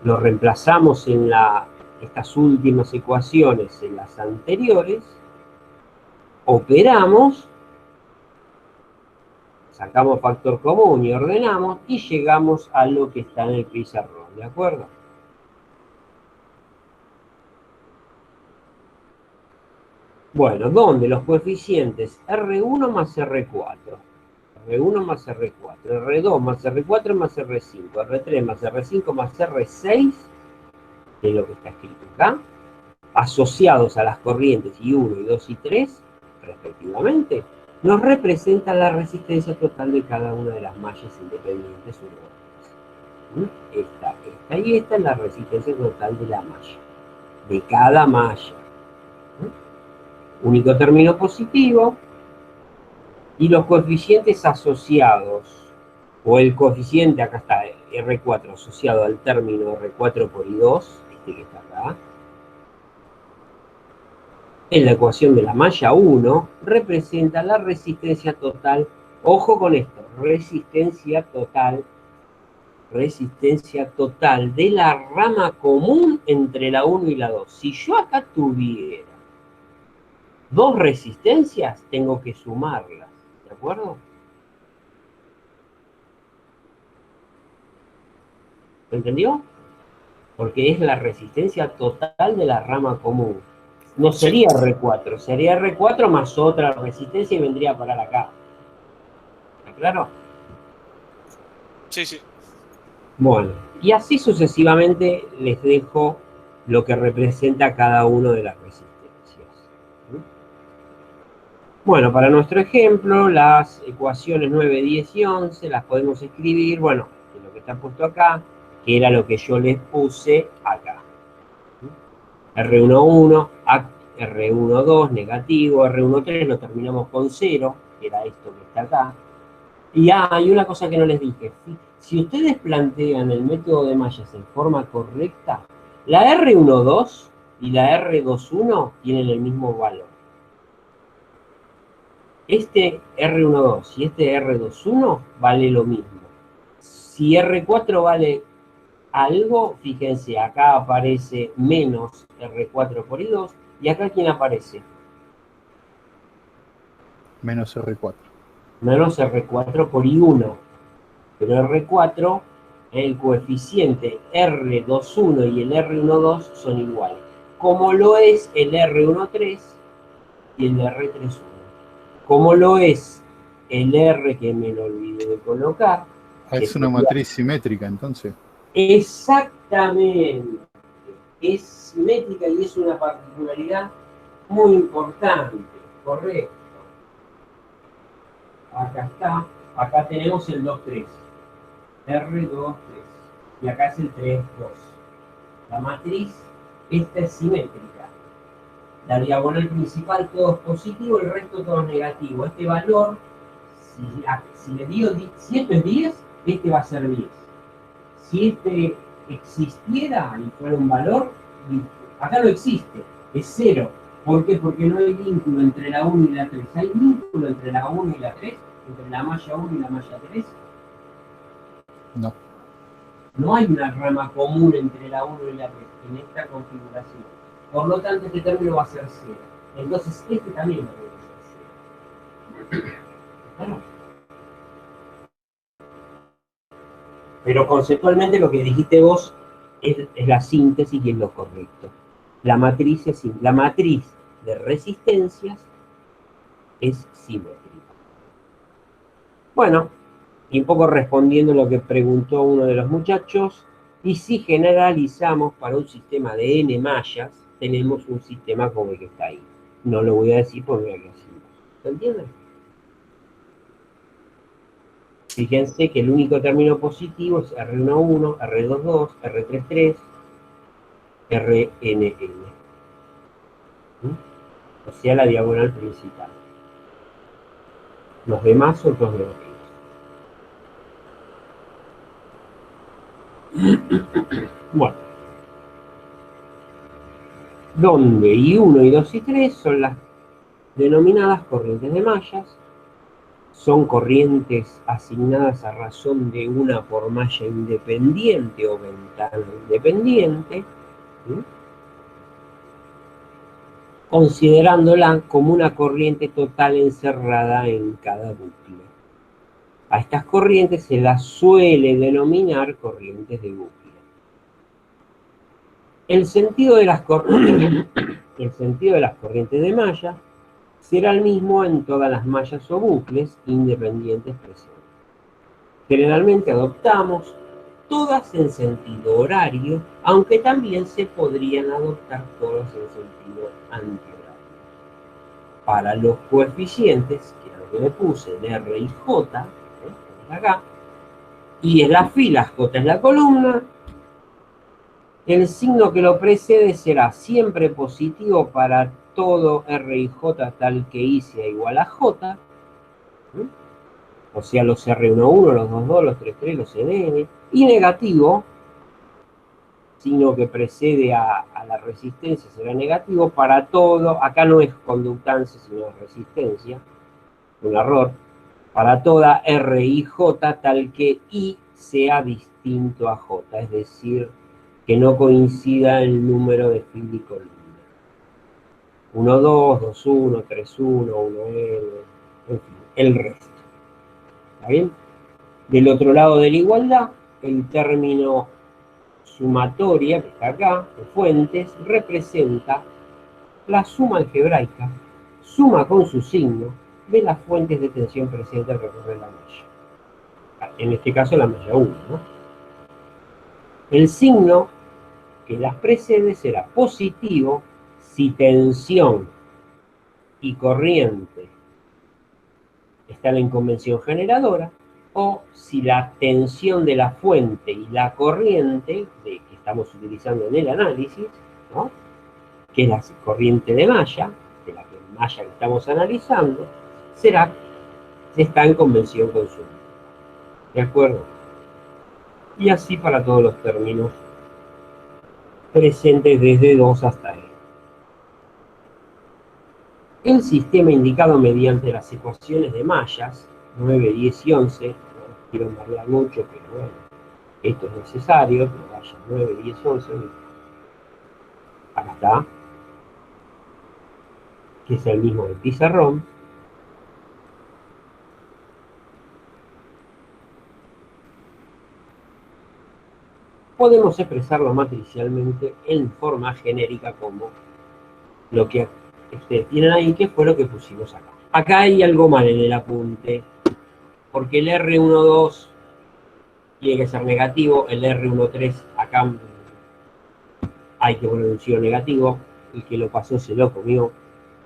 lo reemplazamos en estas últimas ecuaciones en las anteriores, operamos, sacamos factor común y ordenamos, y llegamos a lo que está en el pizarrón. ¿De acuerdo? Bueno, donde los coeficientes R1 más R4, R1 más R4, R2 más R4 más R5, R3 más R5 más R6, que es lo que está escrito acá, asociados a las corrientes I1, I2 y 3, respectivamente, nos representan la resistencia total de cada una de las mallas independientes urbanas. Esta y esta es la resistencia total de la malla, de cada malla. Único término positivo, y los coeficientes asociados, o el coeficiente, acá está, R4 asociado al término R4 por I2, este que está acá, en la ecuación de la malla 1, representa la resistencia total, ojo con esto, resistencia total de la rama común entre la 1 y la 2. Si yo acá tuviera dos resistencias, tengo que sumarlas, ¿de acuerdo? ¿Entendió? Porque es la resistencia total de la rama común. No sería R4, sería R4 más otra resistencia y vendría a parar acá. ¿Está claro? Sí, sí. Bueno, y así sucesivamente les dejo lo que representa cada uno de las resistencias. Bueno, para nuestro ejemplo, las ecuaciones 9, 10 y 11 las podemos escribir, bueno, de lo que está puesto acá, que era lo que yo les puse acá. R11, R12 negativo, R13 lo terminamos con 0, que era esto que está acá. Y hay una cosa que no les dije. Si ustedes plantean el método de mallas en forma correcta, la R12 y la R21 tienen el mismo valor. Este R12 y este R21 vale lo mismo. Si R4 vale algo, fíjense, acá aparece menos R4 por I2, y acá ¿quién aparece? Menos R4. Menos R4 por I1. Pero R4, el coeficiente R21 y el R12 son iguales, como lo es el R13 y el R31. Como lo es el R que me lo olvidé de colocar. Es una matriz simétrica, entonces. Exactamente. Es simétrica y es una particularidad muy importante. Correcto. Acá está. Acá tenemos el 2,3. R2, 3. Y acá es el 3, 2. La matriz, esta es simétrica. La diagonal principal todo es positivo, el resto todo es negativo. Este valor, si esto es 10, este va a ser 10. Si este existiera y fuera un valor, acá no existe, es 0. ¿Por qué? Porque no hay vínculo entre la 1 y la 3. ¿Hay vínculo entre la 1 y la 3? ¿Entre la malla 1 y la malla 3? No. No hay una rama común entre la 1 y la 3 en esta configuración. Por lo tanto, este término va a ser 0. Entonces, este también va a ser 0. Claro. Pero conceptualmente lo que dijiste vos es la síntesis y es lo correcto. La matriz de resistencias es simétrica. Bueno, y un poco respondiendo a lo que preguntó uno de los muchachos, y si generalizamos para un sistema de n mallas, tenemos un sistema como el que está ahí. No lo voy a decir porque mira que hacemos. ¿Se entiende? Fíjense que el único término positivo es R11, R22, R33, RNN. O sea, la diagonal principal. Los demás son todos negativos. Bueno. Donde I1, I2 y 3 son las denominadas corrientes de mallas. Son corrientes asignadas a razón de una por malla independiente o ventana independiente, ¿sí? Considerándola como una corriente total encerrada en cada bucle. A estas corrientes se las suele denominar corrientes de bucle. El sentido de las corrientes, el sentido de las corrientes de malla será el mismo en todas las mallas o bucles independientes presentes. Generalmente adoptamos todas en sentido horario, aunque también se podrían adoptar todas en sentido antihorario. Para los coeficientes, que es lo que le puse, en R y J, acá, y en las filas, J es la columna, el signo que lo precede será siempre positivo para todo R y J tal que I sea igual a J, o sea, los R11, los 22, los 33, los CDN, y negativo, signo que precede a la resistencia será negativo para todo, acá no es conductancia sino resistencia, un error, para toda R y J tal que I sea distinto a J, es decir, que no coincida el número de fila y columna. 1, 2, 2, 1, 3, 1, 1, N, en fin, el resto. ¿Está bien? Del otro lado de la igualdad, el término sumatoria, que está acá, de fuentes, representa la suma algebraica, suma con su signo, de las fuentes de tensión presentes al recorrer la malla. En este caso la malla 1, ¿no? El signo que las precede será positivo si tensión y corriente están en convención generadora, o si la tensión de la fuente y la corriente que estamos utilizando en el análisis, ¿no?, que es la corriente de malla, de la malla que estamos analizando, está en convención consumida. ¿De acuerdo? Y así para todos los términos presentes desde 2 hasta E. El sistema indicado mediante las ecuaciones de mallas, 9, 10 y 11, no quiero marear mucho, pero bueno, esto es necesario, que vaya 9, 10, 11, acá está, que es el mismo del pizarrón. Podemos expresarlo matricialmente en forma genérica como lo que ustedes tienen ahí, que fue lo que pusimos acá. Acá hay algo mal en el apunte, porque el R12 tiene que ser negativo, el R13 acá hay que poner un signo negativo, el que lo pasó se lo comió.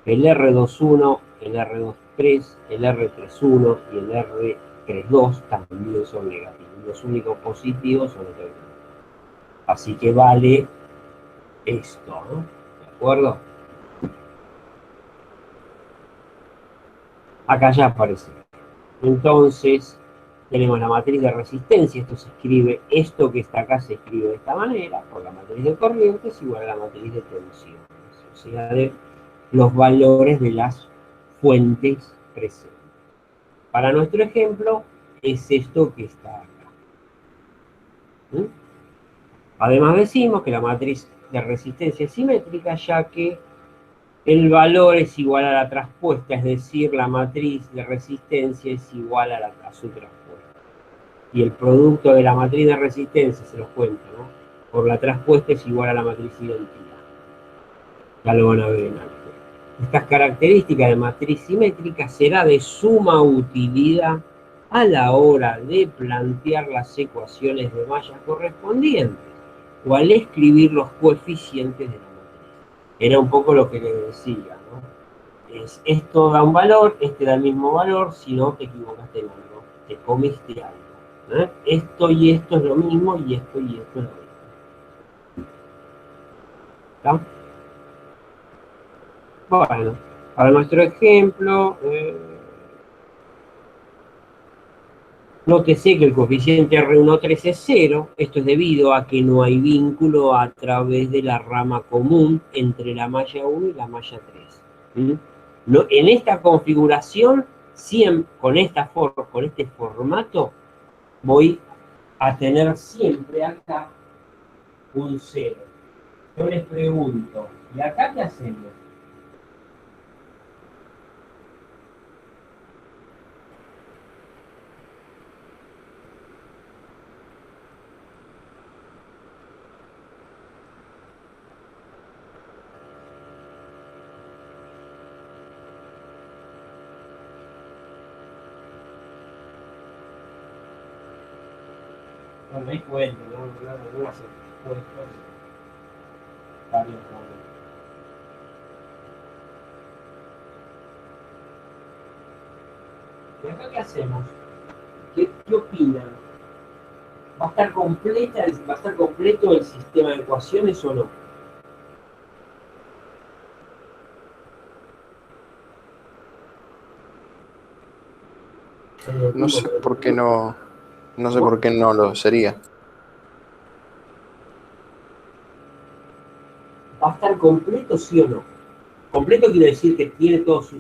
El R21, el R23, el R31 y el R32 también son negativos. Los únicos positivos son los R. Así que vale esto, ¿no? ¿De acuerdo? Acá ya aparece. Entonces, tenemos la matriz de resistencia. Esto que está acá se escribe de esta manera, por la matriz de corrientes igual a la matriz de tensiones. O sea, de los valores de las fuentes presentes. Para nuestro ejemplo, es esto que está acá. ¿Mm? Además decimos que la matriz de resistencia es simétrica, ya que el valor es igual a la traspuesta, es decir, la matriz de resistencia es igual a su traspuesta. Y el producto de la matriz de resistencia, se los cuento, ¿no?, por la traspuesta es igual a la matriz identidad. Ya lo van a ver en álgebra. Estas características de matriz simétrica será de suma utilidad a la hora de plantear las ecuaciones de malla correspondientes o al escribir los coeficientes de la matriz. Era un poco lo que les decía, ¿no? Esto da un valor, este da el mismo valor, si no te equivocaste en algo, te comiste algo, ¿eh? Esto y esto es lo mismo y esto es lo mismo. ¿Está? Bueno, para nuestro ejemplo, nótese que el coeficiente R13 es 0. Esto es debido a que no hay vínculo a través de la rama común entre la malla 1 y la malla 3. No, en esta configuración, con este formato, voy a tener siempre acá un 0. Yo les pregunto, ¿y acá qué hacemos? Bueno, hay fuentes, no las puestos. Está bien, está bien. ¿Y acá qué hacemos? ¿Qué opinan? ¿Va a estar completo el sistema de ecuaciones o no? No sé por qué no. No sé por qué no lo sería. ¿Va a estar completo, sí o no? Completo quiere decir que tiene todos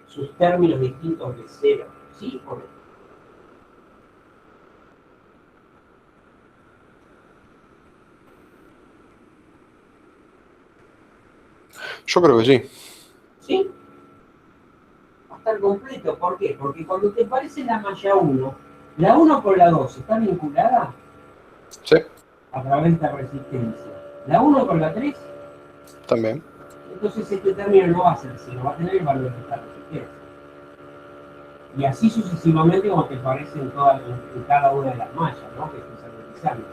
sus términos distintos de cero, ¿sí o no? Yo creo que sí. ¿Sí? Va a estar completo, ¿por qué? Porque cuando te parece la malla 1, la 1 con la 2 está vinculada Sí, a través de esta resistencia. La 1 con la 3, también. entonces este término no va a ser 0, va a tener el valor de esta resistencia. Y así sucesivamente como te parece en cada una de las mallas, ¿no? Que estás analizando.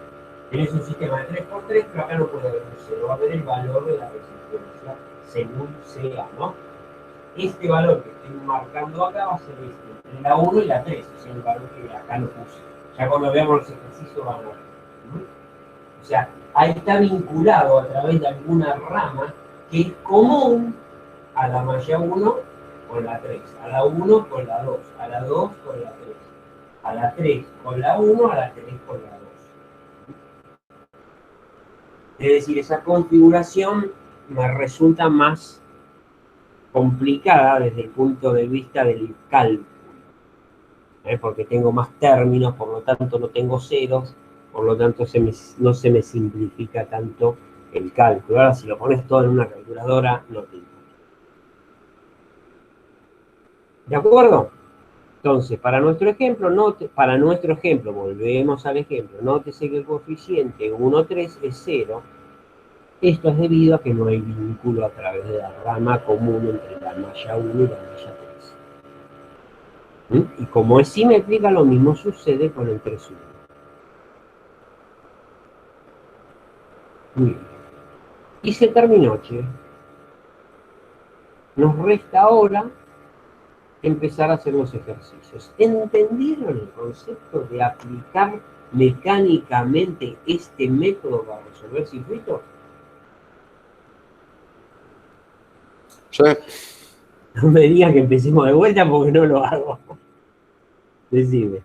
Tenés un sistema de 3×3, pero acá no puede haber un 0, va a haber el valor de la resistencia según sea, ¿no? Este valor que estoy marcando acá va a ser este, entre la 1 y la 3, o sea, el valor que acá lo puse. Ya cuando veamos los ejercicios van a ver, ¿no? O sea, ahí está vinculado a través de alguna rama que es común a la malla 1 con la 3, a la 1 con la 2, a la 2 con la 3, a la 3 con la 1, a la 3 con la 2. Es decir, esa configuración me resulta más complicada desde el punto de vista del cálculo, porque tengo más términos, por lo tanto no tengo ceros, por lo tanto no se me simplifica tanto el cálculo. Ahora, si lo pones todo en una calculadora, no te importa. ¿De acuerdo? Entonces, para nuestro ejemplo, volvemos al ejemplo, nótese que el coeficiente 1,3 es 0. Esto es debido a que no hay vínculo a través de la rama común entre la malla 1 y la malla 3. Y como es simétrica, lo mismo sucede con el 3,1. Muy bien. Y se terminó, che. Nos resta ahora empezar a hacer los ejercicios. ¿Entendieron el concepto de aplicar mecánicamente este método para resolver circuitos? Sí. No me digas que empecemos de vuelta porque no lo hago. Decime.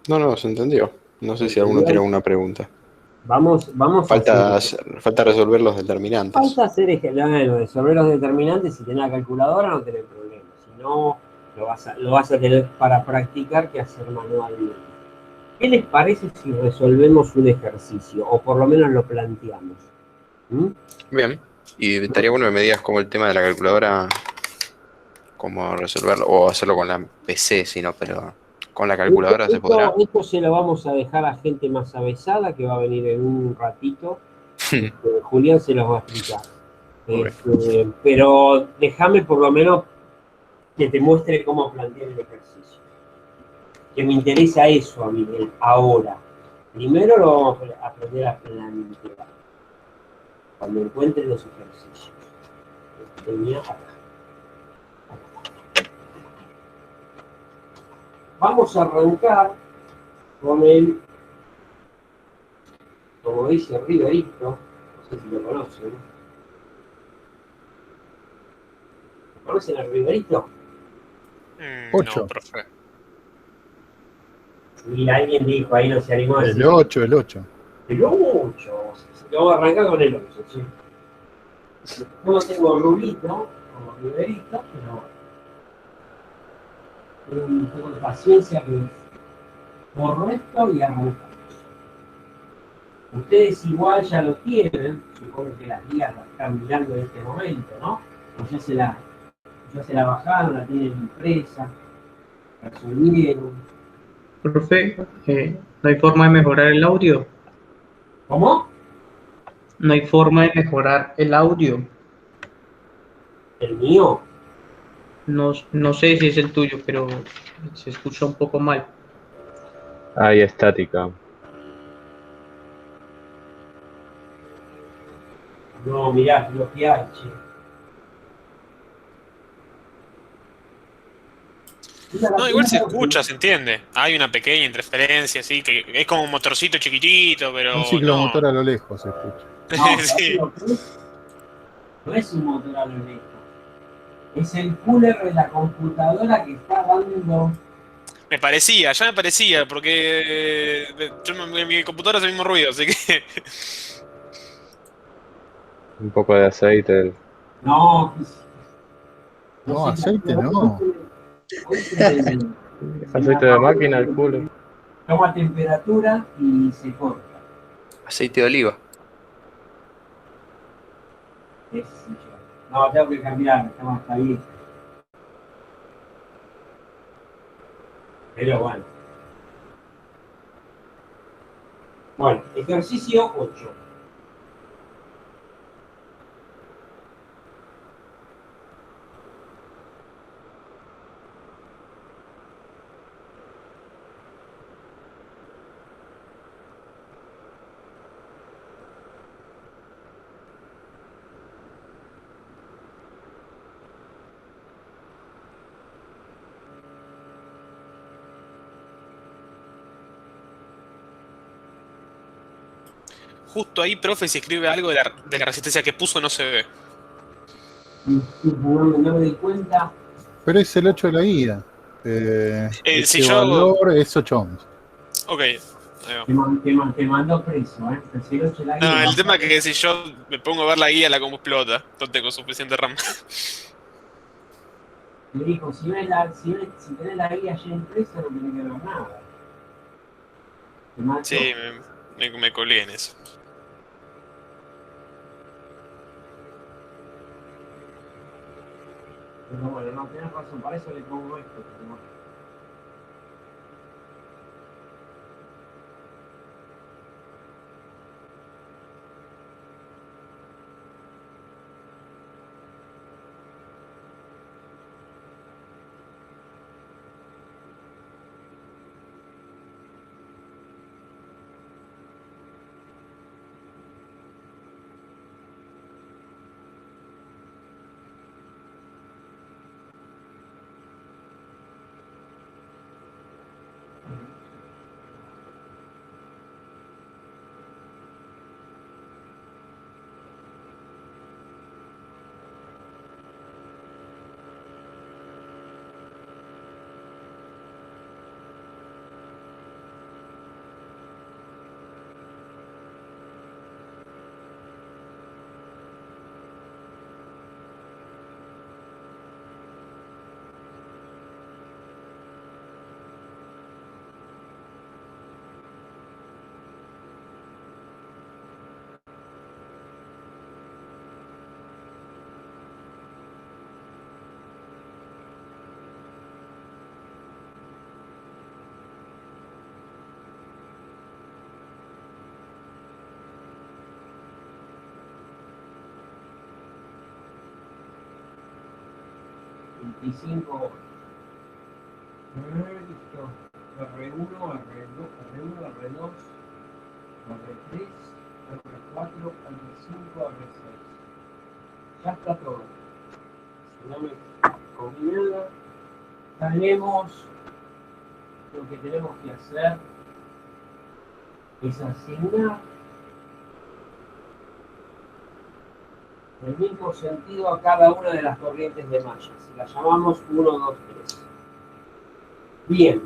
No, se entendió. No sé si alguno tiene alguna pregunta. Vamos Falta a resolver los determinantes. Falta hacer resolver los determinantes. Si tenés la calculadora no tenés problema. Si no, lo vas a tener para practicar que hacer manualmente. ¿Qué les parece si resolvemos un ejercicio? O por lo menos lo planteamos. Bien. Y estaría bueno que me digas como el tema de la calculadora, cómo resolverlo, o hacerlo con la PC, si no, pero con la calculadora se podrá. Esto se lo vamos a dejar a gente más avesada que va a venir en un ratito. Julián se los va a explicar. Pero déjame por lo menos que te muestre cómo plantear el ejercicio. Que me interesa eso a mí, ahora. Primero lo vamos a aprender a plantear. Cuando encuentre los ejercicios. Tenía acá. Vamos a arrancar con el, como dice Riverito, no sé si lo conocen. ¿Conocen a Riverito? 8. No, profe. Y alguien dijo, ahí no se animó a decir. El 8. El 8. Vamos a arrancar con el 8, ¿sí? Yo no tengo rulito, como Riverito, pero un poco de paciencia que correcto y arrancamos. Ustedes igual ya lo tienen, supongo que las guías las están mirando en este momento, ¿no? O ya se la bajaron, la tienen impresa, la subieron. Profe, ¿no hay forma de mejorar el audio? ¿Cómo? No hay forma de mejorar el audio. ¿El mío? No sé si es el tuyo, pero se escucha un poco mal. Hay estática. No, mirá, lo que hay, che. Mira, la No, igual se primera escucha, se entiende. Hay una pequeña interferencia, así, que es como un motorcito chiquitito, Un pero no. ciclomotor a lo lejos se escucha. No, Sí. no es un motor a lo lejos. Es el cooler de la computadora que está dando. Ya me parecía, porque mi computadora hace el mismo ruido, así que. Un poco de aceite. No, no No, sé, aceite no. hoy se me Aceite de apagó, máquina, el culo. toma temperatura y se corta. Aceite de oliva. Qué sé yo. No, tengo que cambiar, está bien. Pero bueno. Bueno, ejercicio 8. Justo ahí, profe, si escribe algo de la resistencia que puso, no se ve. No me di cuenta. Pero es el 8 de la guía. Si Ese yo. valor es 8 ohms. Ok. Ahí va. Te mando preso, ¿eh? Prefiero que la No, guía. el tema es que si yo me pongo a ver la guía, la compu explota. No tengo suficiente RAM. Me dijo, si tenés la guía ya impresa, no tenés que ver nada. Te mato. Sí, me colé en eso. Pero bueno, no, tenés razón, para eso le pongo esto. Pero bueno. $25. Listo. R1, R2, R1, R2, R3, R4, R5, R6. Ya está todo. Si no me comí nada, tenemos lo que tenemos que hacer es asignar el mismo sentido a cada una de las corrientes de malla. Si la llamamos 1, 2, 3. Bien,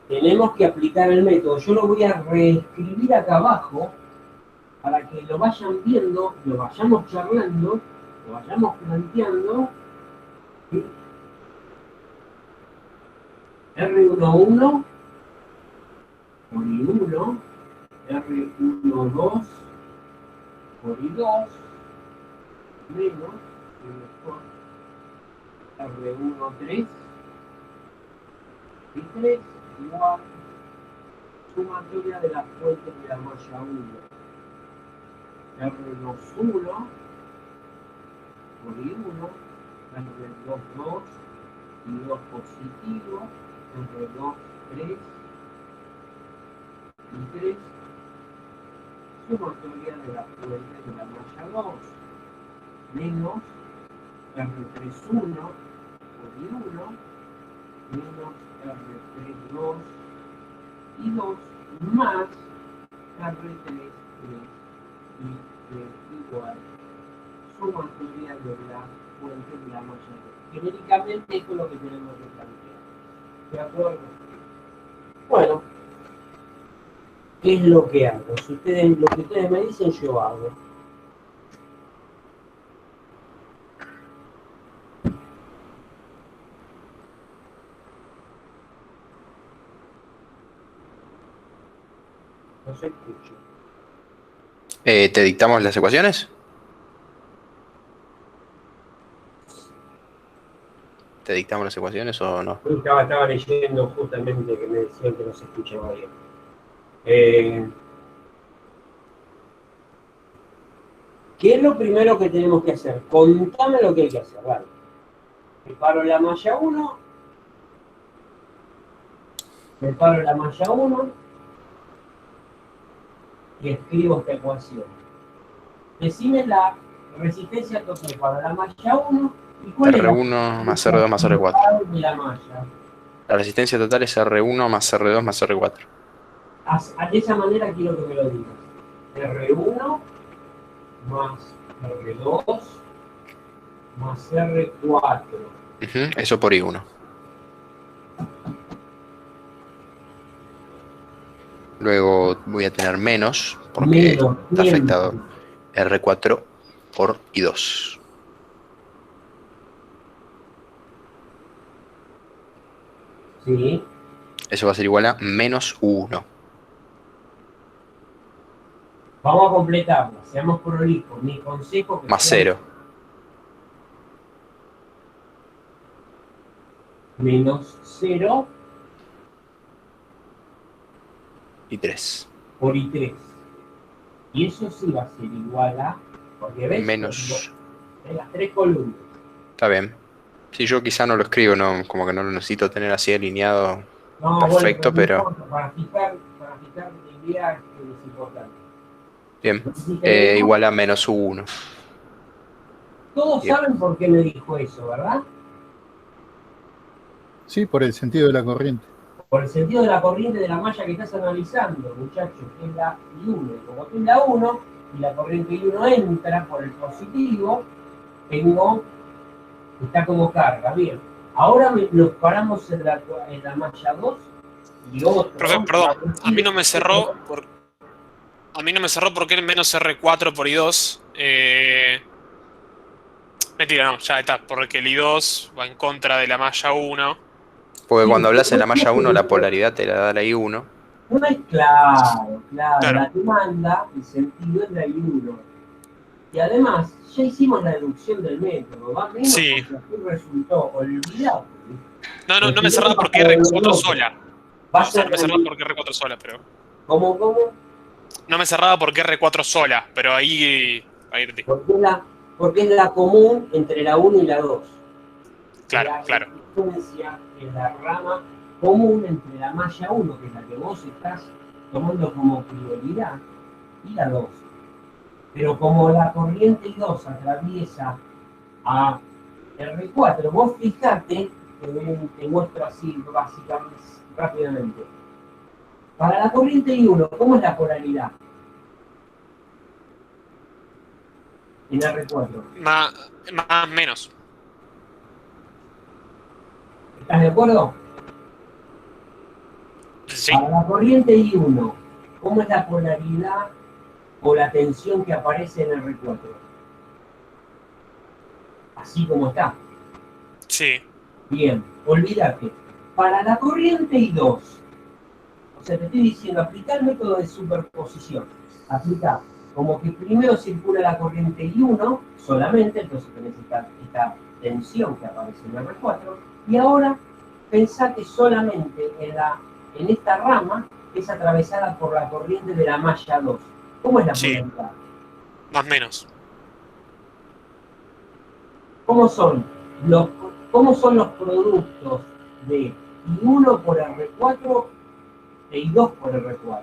tenemos que aplicar el método. Yo lo voy a reescribir acá abajo para que lo vayan viendo, lo vayamos charlando, lo vayamos planteando. ¿Sí? R11 por I1, R12 por I2, menos, R13 y 3 igual sumatoria de las fuentes de la malla 1. R21 por I1, R22 y 2 positivo, R23 y 3, sumatoria de la fuente de la malla 2, menos R31 por I1, menos R32 y 2, más R33 y 3 igual sumatoria de la fuente de la malla 2. Genéricamente esto es lo que tenemos que plantear. ¿De acuerdo? Bueno, ¿qué es lo que hago? Si ustedes, lo que ustedes me dicen, yo hago. No se escucha. ¿Te dictamos las ecuaciones? ¿Te dictamos las ecuaciones o no? Estaba leyendo justamente que me decían que no se escuchaba bien. ¿Qué es lo primero que tenemos que hacer? Contame lo que hay que hacer, vale. Preparo la malla 1. Preparo la malla 1 y escribo esta ecuación. Decime la resistencia total para la malla 1 y cuál es R1 más R2 más R4. de la malla. La resistencia total es R1 más R2 más R4. De esa manera quiero que me lo digas. R1 más R2 más R4. Eso por I1. Luego voy a tener menos, porque Menos, está afectado R4 por I2. Sí. Eso va a ser igual a menos 1. Vamos a completarla, seamos prolijos. Mi consejo que Más sea 0. menos 0 Y 3. por I3. Y eso sí va a ser igual a, porque ves, Menos. en las 3 columnas. Está bien. Si yo quizá no lo escribo, no, como que no lo necesito tener así alineado. No, Perfecto, bueno, pero- no importa, para fijar la idea es importante. Bien. Si tenemos- Igual a menos 1. Todos Bien. saben por qué me dijo eso, ¿verdad? Sí, por el sentido de la corriente. Por el sentido de la corriente de la malla que estás analizando, muchachos, que es la I1. Como tú es la 1 y la corriente I1 entra por el positivo, está como carga. Bien, ahora nos paramos en la malla 2 y otro. Profe, perdón, a mí no me cerró porque es menos R4 por I2. Mentira, no, ya está, porque el I2 va en contra de la malla 1. Porque cuando hablas en la malla 1, la polaridad te la da la I1. No es claro, Claro. la demanda, el sentido es la I1. Y además, ya hicimos la deducción del método, va menos Sí. porque aquí resultó olvidado. No me cerraba porque R4 sola. Va a O sea, ser no me cerraba porque R4 sola, pero. ¿Cómo? No me cerraba porque R4 sola, pero ahí entendí. Porque es la común entre la 1 y la 2. Claro, La claro. resistencia es la rama común entre la malla 1, que es la que vos estás tomando como prioridad, y la 2. Pero como la corriente I2 atraviesa a R4, vos fijate, te muestro así básicamente, rápidamente. Para la corriente I1, ¿cómo es la polaridad? En R4. Más menos. ¿Estás de acuerdo? Sí. Para la corriente I1, ¿cómo es la polaridad o la tensión que aparece en R4? Así como está. Sí. Bien, olvídate. Para la corriente I2, o sea, te estoy diciendo, aplicar el método de superposición. Aplica como que primero circula la corriente I1 solamente, entonces tenés esta tensión que aparece en R4, y ahora pensá que solamente en esta rama es atravesada por la corriente de la malla 2. ¿Cómo es la Sí. polaridad? Más menos. ¿Cómo son los productos de I1 por R4 e I2 por R4?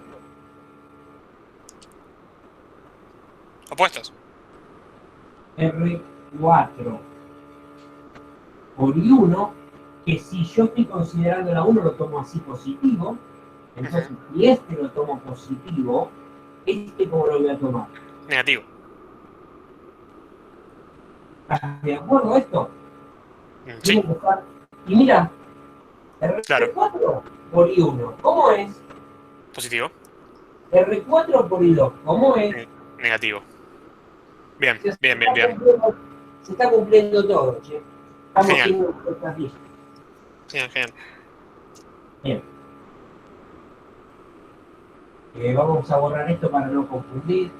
Opuestos. R4 por I1, que si yo estoy considerando la 1 lo tomo así positivo, entonces si este lo tomo positivo, este ¿cómo lo voy a tomar? Negativo. ¿Estás de acuerdo a esto? Sí, Y mira, claro. R4 por I1, ¿cómo es? Positivo. R4 por I2, ¿cómo es? Negativo. Bien, Se bien, bien, bien. Se está cumpliendo todo, che. Estamos Genial. haciendo cosas bien. Genial, genial. Bien. Vamos a borrar esto para no confundir.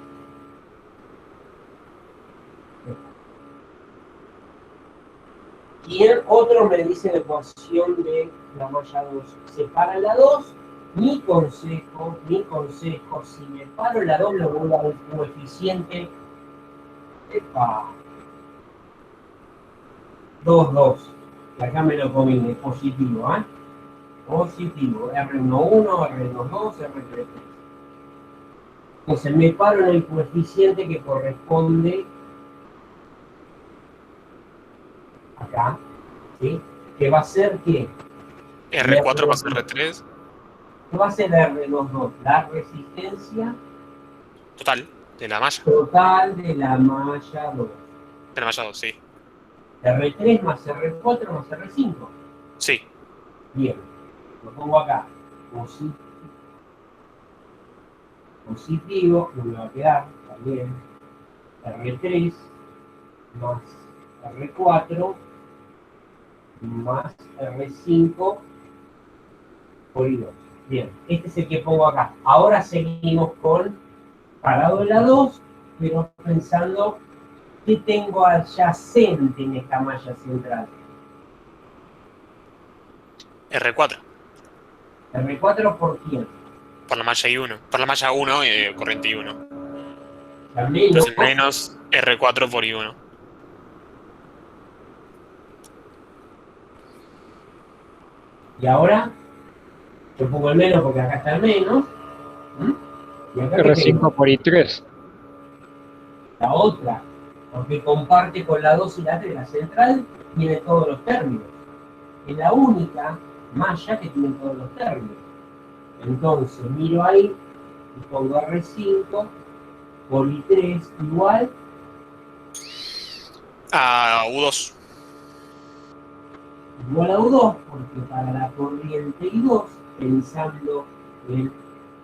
Y el otro me dice la ecuación de la malla 2. Separa la 2. Mi consejo, si me paro la 2, lo vuelvo a un coeficiente. Epa. 2, 2. Y acá me lo combine, positivo, ¿eh? Positivo. R11, R22, R33. Entonces me paro en el coeficiente que corresponde acá, ¿sí? Que va a ser ¿qué? R4 más R3. ¿Qué va a ser R22? La resistencia Total, de la malla. total de la malla 2. De la malla 2, sí. R3 más R4 más R5. Sí. Bien, lo pongo acá. Positivo, no me va a quedar también. R3 más R4 más R5 por I2. Bien, este es el que pongo acá. Ahora seguimos con parado en la 2, pero pensando qué tengo adyacente en esta malla central. R4. R4 por quién. Por la malla I1. Por la malla 1, corriente I1. También, Entonces menos R4 por I1. y ahora yo pongo el menos porque acá está el menos. Y acá ¿qué tengo? R5 por I3. La otra, porque comparte con la 2 y la 3, la central tiene todos los términos. Es la única malla que tiene todos los términos. Entonces miro ahí y pongo R5 por I3 igual A U2. igual a U2, porque para la corriente I2, pensando en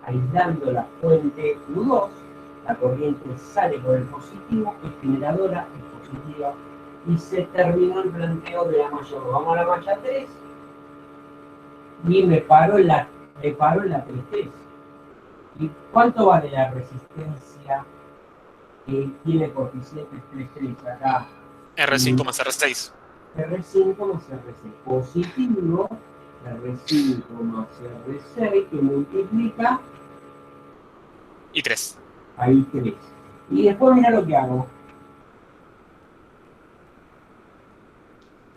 aislando la fuente U2, la corriente sale por el positivo, es generadora, es positiva, y se terminó el planteo de la malla 2. Vamos a la malla 3 y me paro en la 3.3. ¿Y cuánto vale la resistencia que tiene coeficiente 3.3 acá? R5 más R6. R5 más R6. Positivo, R5 más R6 que multiplica Y 3. ahí 3. Y después mira lo que hago.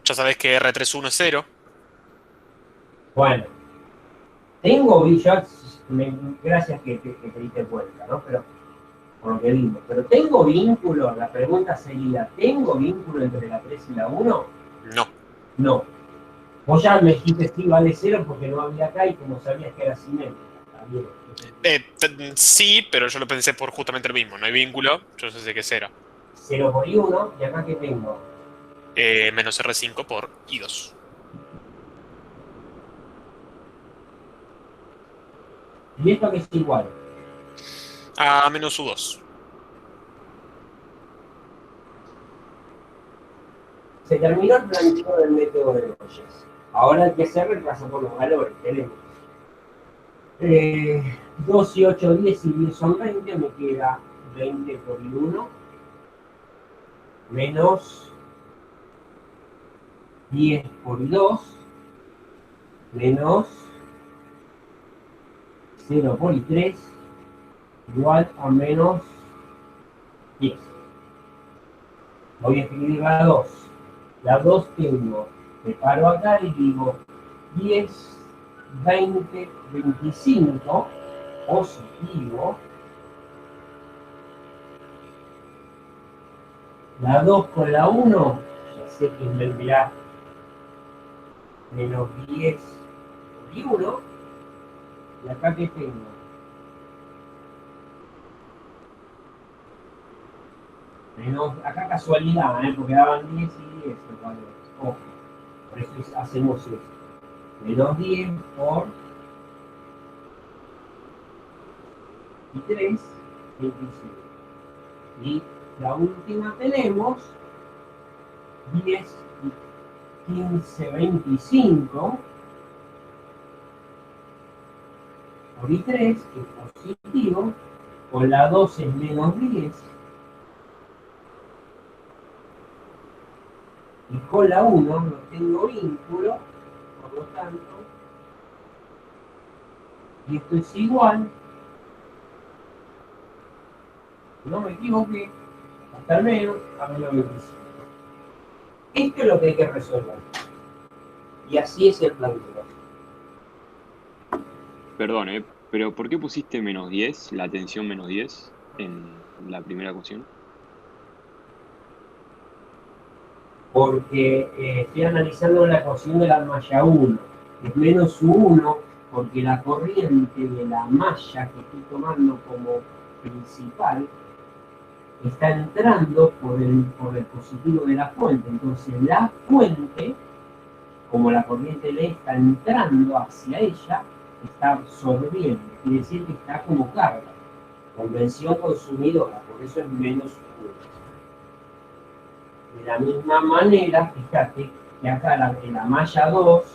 Ya sabés que R31 es 0. Bueno, tengo gracias que te diste cuenta, ¿no? Pero, por lo que digo, pero tengo vínculo, la pregunta sería, ¿tengo vínculo entre la 3 y la 1? No. No. Vos ya me dijiste sí vale 0 porque no había acá y como sabías que era simétrica. Sí, pero yo lo pensé por justamente lo mismo. No hay vínculo, yo sé que es 0. 0 por I1, y acá que tengo. Menos R5 por I2. Y esto que es igual. A menos U2. Se terminó el planteo del método de Boyes. Ahora hay que hacer repaso por los valores. Tenemos 2 y 8, 10 y 10 son 20. Me queda 20 por I1 menos 10 por I2 menos 0 por I3 igual a menos 10. Voy a escribir la 2. La 2 tengo, me paro acá y digo 10, 20, 25, positivo, La 2 con la 1, ya sé que me enviará menos 10 y 1. Y acá que tengo. Menos, acá casualidad, porque daban 10 y 10 los valores. Ojo, por eso hacemos esto. Menos 10 por y 3, 25. Y la última tenemos 10, 15, 25 por I3, que es positivo, con la 2 es menos 10, y con la 1 no tengo vínculo, por lo tanto, y esto es igual, no me equivoqué, hasta el menos a menos 25. Esto es lo que hay que resolver. Y así es el planteo. Perdón, pero ¿por qué pusiste menos 10, la tensión menos 10 en la primera ecuación? Porque estoy analizando la ecuación de la malla 1. Es menos 1 porque la corriente de la malla que estoy tomando como principal está entrando por el positivo de la fuente. Entonces la fuente, como la corriente le está entrando hacia ella, está absorbiendo. Quiere decir que está como carga. Convención consumidora, por eso es menos 1. De la misma manera, fíjate que acá en la malla 2,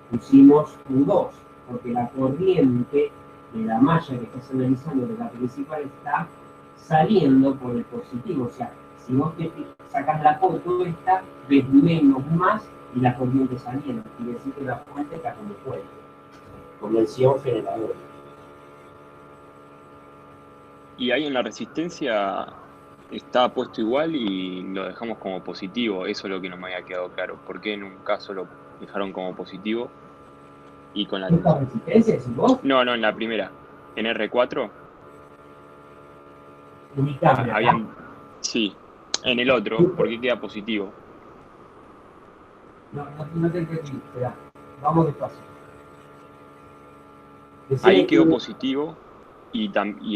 pusimos U2, porque la corriente de la malla que estás analizando, de la principal, está saliendo por el positivo. O sea, si vos te sacas la foto esta, ves menos más y la corriente saliendo. Quiere decir que la fuente está como fuente. Convención generadora. Y ahí en la resistencia está puesto igual y lo dejamos como positivo. Eso es lo que no me había quedado claro. ¿Por qué en un caso lo dejaron como positivo y con la ¿Esta resistencia, si vos? No, en la primera. En R4 Ubicame acá. habían... Sí, en el otro, ¿por qué queda positivo? No te entendí, espera. Vamos despacio. Ahí quedó positivo y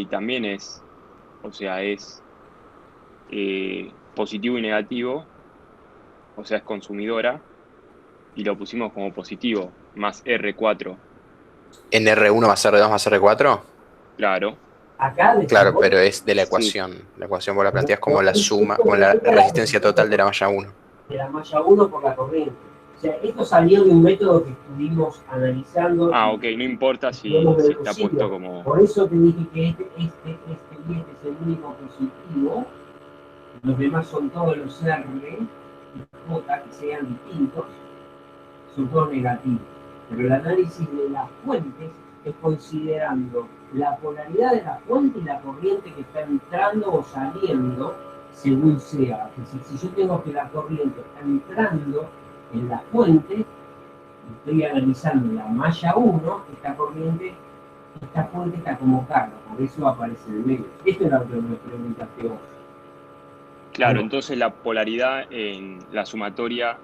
también es, o sea, es positivo y negativo, o sea, es consumidora, y lo pusimos como positivo, más R4. ¿En R1 más R2 más R4? Claro. Acá Claro, pero es de la Sí. ecuación. La ecuación vos la planteás como la suma, como la resistencia total de la malla 1. De la malla 1 por la corriente. O sea, esto salió de un método que estuvimos analizando. Ah, ok, no importa si está puesto como... Por eso te dije que este y este es el único positivo. Los demás son todos los R y J que sean distintos, son todos negativos. Pero el análisis de las fuentes es considerando la polaridad de la fuente y la corriente que está entrando o saliendo según sea. Es decir, si yo tengo que la corriente está entrando en la fuente, estoy analizando la malla 1, esta fuente está como carga, por eso aparece en el medio. Esto es lo que me preguntaste vos. Claro, entonces la polaridad en la sumatoria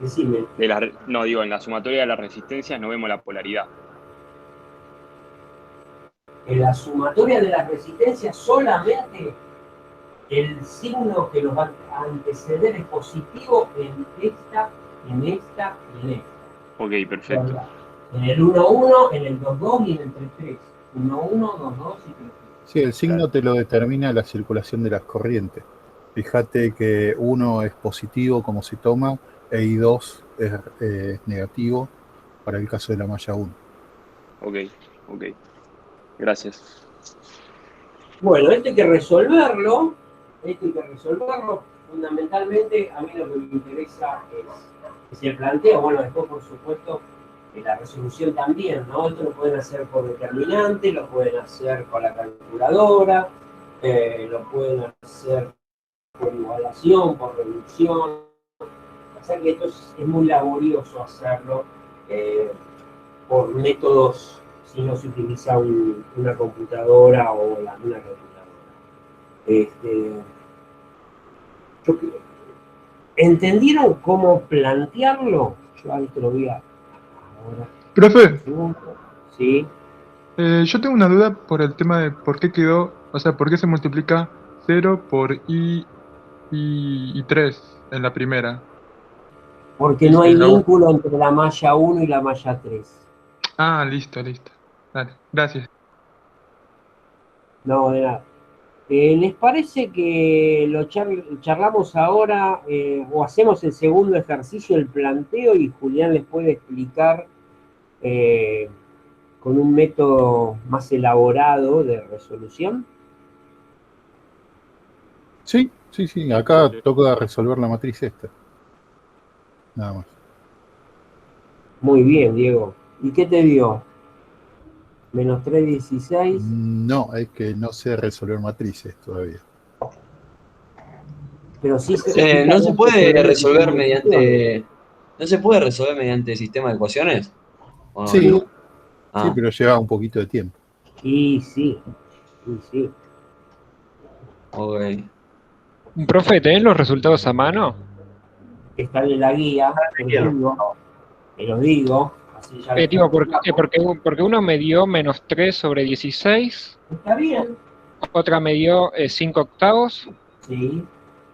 Decime. en la sumatoria de las resistencias no vemos la polaridad. En la sumatoria de las resistencias solamente el signo que los va a anteceder es positivo en esta y en esta. Ok, perfecto. En el 1-1, en el 2-2 y en el 3-3. 1-1, 2-2 y 3-3. Sí, el signo te lo determina la circulación de las corrientes. Fíjate que 1 es positivo como se toma, e I2 es negativo para el caso de la malla 1. Ok. Gracias. Bueno, esto hay que resolverlo. Fundamentalmente, a mí lo que me interesa es el planteo. Bueno, después, por supuesto, la resolución también, ¿no? Esto lo pueden hacer por determinante, lo pueden hacer con la calculadora, lo pueden hacer por igualación, por reducción. O sea que esto es muy laborioso hacerlo por métodos si no se utiliza una computadora o una calculadora. ¿Entendieron cómo plantearlo? Yo ahí te lo voy a... Ahora, Profe, sí. yo tengo una duda por el tema de por qué quedó, o sea, por qué se multiplica 0 por y 3 en la primera. Porque no hay En la u- vínculo entre la malla 1 y la malla 3. Ah, listo. Dale, gracias. No, de nada. ¿Les parece que lo charlamos ahora o hacemos el segundo ejercicio, el planteo, y Julián les puede explicar con un método más elaborado de resolución? Sí, sí, sí. Acá toca resolver la matriz esta. Nada más. Muy bien, Diego. ¿Y qué te dio? Menos 3,16. No, es que no sé resolver matrices todavía. Pero sí No se puede resolver ecuaciones. mediante. ¿No se puede resolver mediante sistema de ecuaciones? ¿O no? Sí, sí, Ah, pero lleva un poquito de tiempo. Y sí, y sí. ok. Profe, ¿tenés los resultados a mano? Están en la guía, te lo digo, así ya lo Digo, porque uno me dio menos 3 sobre 16, Está bien. otra me dio 5 octavos Sí,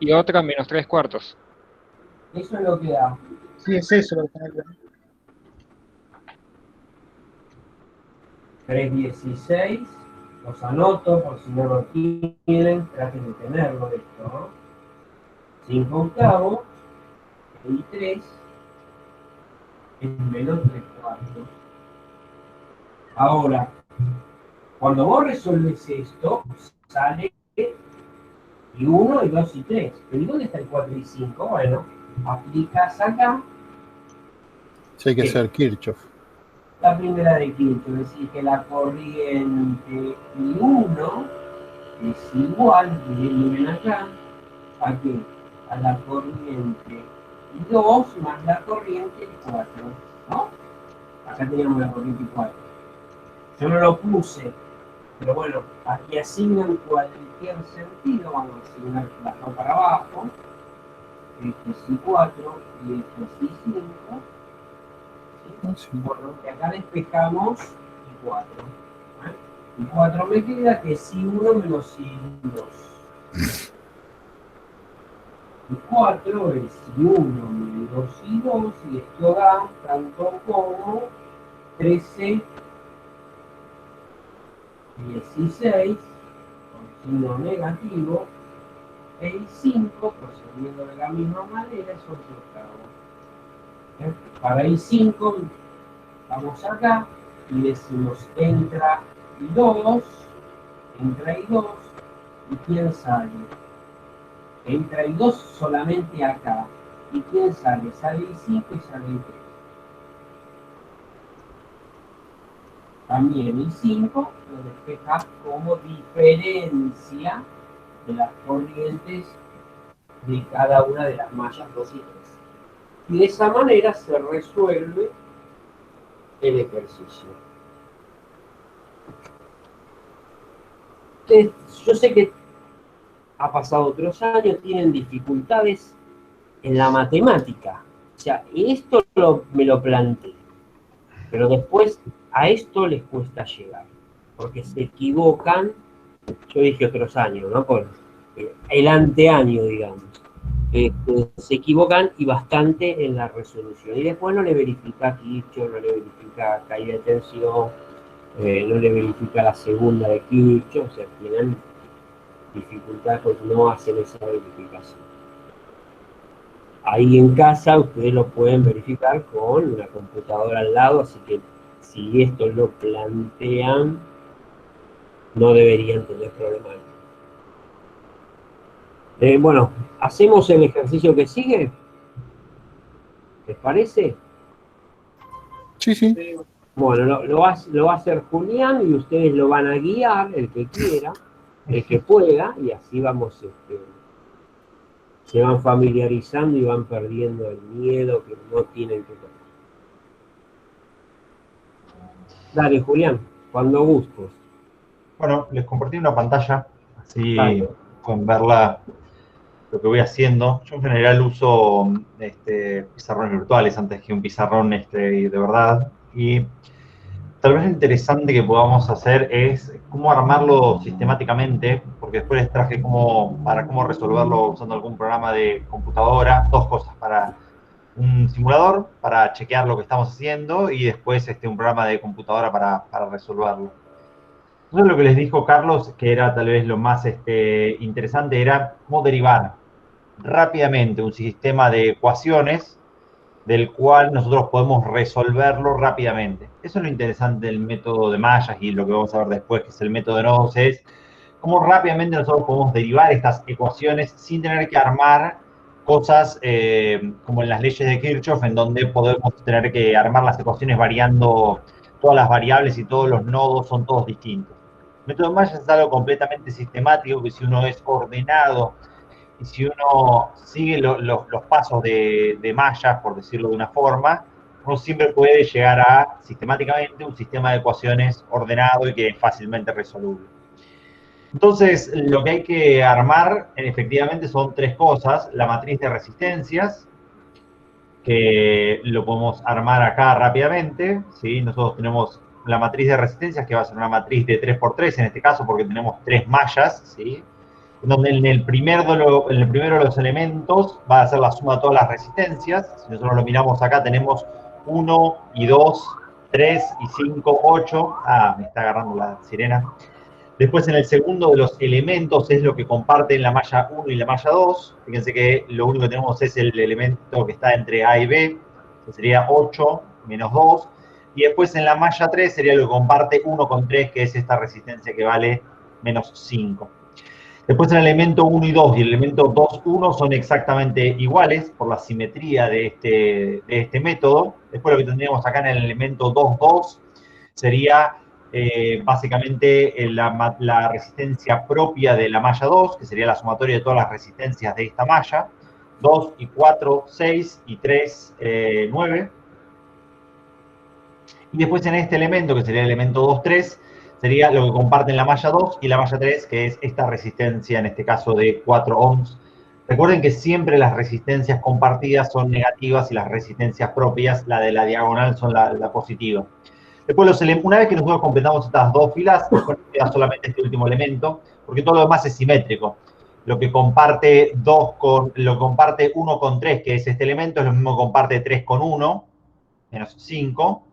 y otra menos 3 cuartos. eso es lo que da. Sí, es eso lo que tenés que ver. 3,16. Los anoto por si no lo tienen. Traten de tenerlo esto, ¿no? 5 octavos y 3 es menos 3 cuartos. Ahora, cuando vos resolves esto, sale y 1, y 2 y 3. Pero ¿y dónde está el 4 y 5? Bueno, aplicas acá Sí, hay que hacer Kirchhoff. la primera de Kirchhoff, es decir, que la corriente I1 es igual, miren acá, ¿a qué? A la corriente I2 más la corriente I4, ¿no? Acá teníamos la corriente I4. Yo no lo puse, pero bueno, aquí asignan cualquier sentido, vamos a asignar las dos para abajo, esto es I4 y esto es I5, ¿sí? Bueno, y acá despejamos I4. I4 me queda que es I1 menos I2. I4 es I1 menos I2 y esto da tanto como 13, 16, con signo negativo, e I5, procediendo de la misma manera, es 8 octavos. Para I5, vamos acá y decimos entra I2, ¿y quién sale? Entra I2 solamente acá. ¿Y quién sale? Sale I5 y sale I3. También I5 lo despejas como diferencia de las corrientes de cada una de las mallas 2 y 3. Y de esa manera se resuelve el ejercicio. Yo sé que ha pasado otros años, tienen dificultades en la matemática. O sea, esto me lo planteé, pero después a esto les cuesta llegar, porque se equivocan, yo dije otros años, ¿no? Por el anteaño, digamos. Se equivocan y bastante en la resolución. Y después no le verifica Kirchhoff, no le verifica caída de tensión, no le verifica la segunda de Kirchhoff, o sea, tienen dificultad porque no hacen esa verificación. Ahí en casa ustedes lo pueden verificar con una computadora al lado, así que si esto lo plantean, no deberían tener problemas. Bueno, ¿hacemos el ejercicio que sigue? ¿Les parece? Sí, sí. Bueno, lo va a hacer Julián y ustedes lo van a guiar, el que quiera, el que pueda, y así vamos, se van familiarizando y van perdiendo el miedo que no tienen que tener. Dale, Julián, cuando gustes. Bueno, les compartí una pantalla, así Dale. pueden verla, lo que voy haciendo. Yo en general uso pizarrones virtuales antes que un pizarrón de verdad. Y tal vez lo interesante que podamos hacer es cómo armarlo sistemáticamente, porque después les traje para cómo resolverlo usando algún programa de computadora. Dos cosas: para un simulador, para chequear lo que estamos haciendo, y después un programa de computadora para resolverlo. Entonces lo que les dijo Carlos, que era tal vez lo más interesante, era cómo derivar rápidamente un sistema de ecuaciones del cual nosotros podemos resolverlo rápidamente. Eso es lo interesante del método de mallas, y lo que vamos a ver después, que es el método de nodos, es cómo rápidamente nosotros podemos derivar estas ecuaciones sin tener que armar cosas como en las leyes de Kirchhoff, en donde podemos tener que armar las ecuaciones variando todas las variables y todos los nodos son todos distintos. El método de mallas es algo completamente sistemático, que si uno es ordenado y si uno sigue los pasos de mallas, por decirlo de una forma, uno siempre puede llegar a, sistemáticamente, un sistema de ecuaciones ordenado y que es fácilmente resoluble. Entonces, lo que hay que armar, efectivamente, son tres cosas. La matriz de resistencias, que lo podemos armar acá rápidamente, ¿sí? Nosotros tenemos la matriz de resistencias, que va a ser una matriz de 3×3 en este caso, porque tenemos tres mallas, ¿sí? Donde en el primero de los elementos va a ser la suma de todas las resistencias. Si nosotros lo miramos acá, tenemos 1 y 2, 3 y 5, 8. Ah, me está agarrando la sirena. Después, en el segundo de los elementos, es lo que comparten la malla 1 y la malla 2. Fíjense que lo único que tenemos es el elemento que está entre A y B, que sería 8 menos 2. Y después en la malla 3 sería lo que comparte 1 con 3, que es esta resistencia que vale menos 5. Después el elemento 1 y 2 y el elemento 2, 1 son exactamente iguales por la simetría de este método. Después lo que tendríamos acá en el elemento 2, 2 sería básicamente la resistencia propia de la malla 2, que sería la sumatoria de todas las resistencias de esta malla. 2 y 4, 6 y 3, 9. Y después en este elemento, que sería el elemento 2, 3, sería lo que comparten la malla 2 y la malla 3, que es esta resistencia, en este caso de 4 ohms. Recuerden que siempre las resistencias compartidas son negativas y las resistencias propias, la de la diagonal, son la positiva. Después, una vez que nosotros completamos estas dos filas, después queda solamente este último elemento, porque todo lo demás es simétrico. Lo que comparte 1 con 3, que es este elemento, es lo mismo que comparte 3 con 1, menos 5,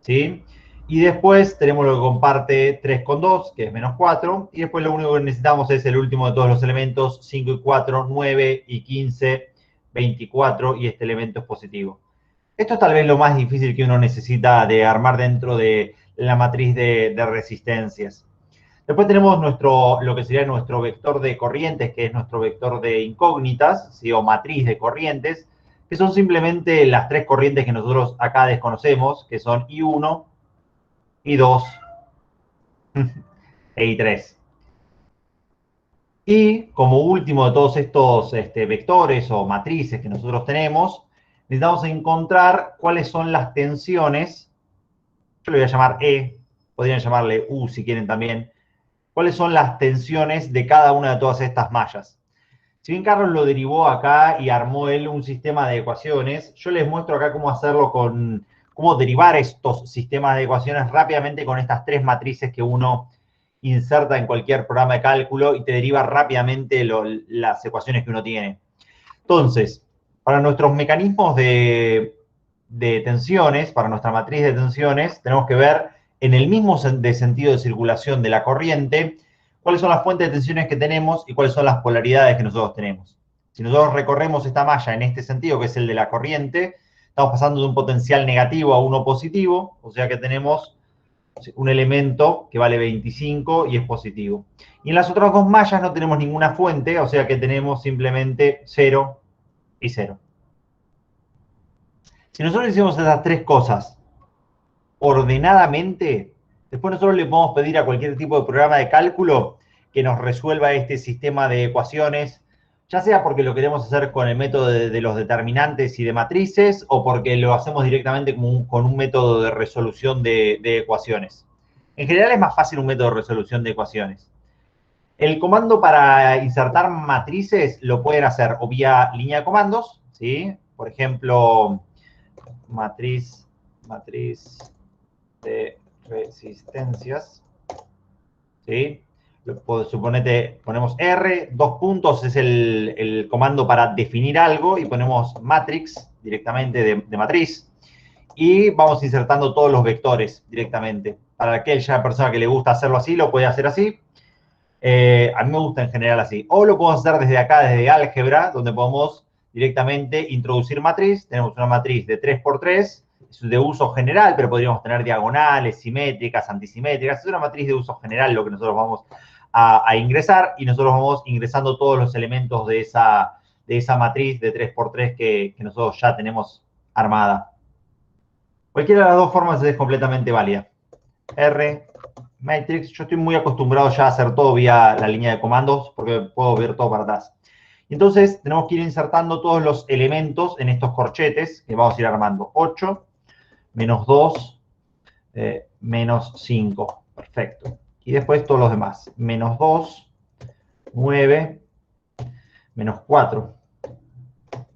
¿sí? Y después tenemos lo que comparte 3 con 2, que es menos 4. Y después lo único que necesitamos es el último de todos los elementos, 5 y 4, 9 y 15, 24, y este elemento es positivo. Esto es tal vez lo más difícil que uno necesita de armar dentro de la matriz de resistencias. Después tenemos lo que sería nuestro vector de corrientes, que es nuestro vector de incógnitas, ¿sí? O matriz de corrientes, que son simplemente las tres corrientes que nosotros acá desconocemos, que son I1, I2 e I3. Y como último de todos estos vectores o matrices que nosotros tenemos, necesitamos encontrar cuáles son las tensiones. Yo le voy a llamar E, podrían llamarle U si quieren también. Cuáles son las tensiones de cada una de todas estas mallas. Si bien Carlos lo derivó acá y armó él un sistema de ecuaciones, yo les muestro acá cómo hacerlo cómo derivar estos sistemas de ecuaciones rápidamente con estas tres matrices que uno inserta en cualquier programa de cálculo y te deriva rápidamente las ecuaciones que uno tiene. Entonces, para nuestros mecanismos de tensiones, para nuestra matriz de tensiones, tenemos que ver en el mismo sentido de circulación de la corriente cuáles son las fuentes de tensiones que tenemos y cuáles son las polaridades que nosotros tenemos. Si nosotros recorremos esta malla en este sentido, que es el de la corriente, estamos pasando de un potencial negativo a uno positivo, o sea que tenemos un elemento que vale 25 y es positivo. Y en las otras dos mallas no tenemos ninguna fuente, o sea que tenemos simplemente 0 y 0. Si nosotros hicimos esas tres cosas ordenadamente, después nosotros le podemos pedir a cualquier tipo de programa de cálculo que nos resuelva este sistema de ecuaciones, ya sea porque lo queremos hacer con el método de los determinantes y de matrices, o porque lo hacemos directamente con un método de resolución de ecuaciones. En general es más fácil un método de resolución de ecuaciones. El comando para insertar matrices lo pueden hacer o vía línea de comandos, ¿sí? Por ejemplo, matriz de resistencias, ¿sí? Suponete, ponemos R, 2 puntos es el comando para definir algo, y ponemos matrix directamente de matriz, y vamos insertando todos los vectores directamente. Para aquella persona que le gusta hacerlo así, lo puede hacer así. A mí me gusta en general así. O lo podemos hacer desde acá, desde álgebra, donde podemos directamente introducir matriz. Tenemos una matriz de 3×3, es de uso general, pero podríamos tener diagonales, simétricas, antisimétricas. Es una matriz de uso general lo que nosotros vamos a ingresar, y nosotros vamos ingresando todos los elementos de esa matriz de 3×3 que nosotros ya tenemos armada. Cualquiera de las dos formas es completamente válida. R, matrix, yo estoy muy acostumbrado ya a hacer todo vía la línea de comandos, porque puedo ver todo para atrás. Entonces, tenemos que ir insertando todos los elementos en estos corchetes que vamos a ir armando. 8, menos 2, menos 5. Perfecto. Y después todos los demás. Menos 2, 9, menos 4.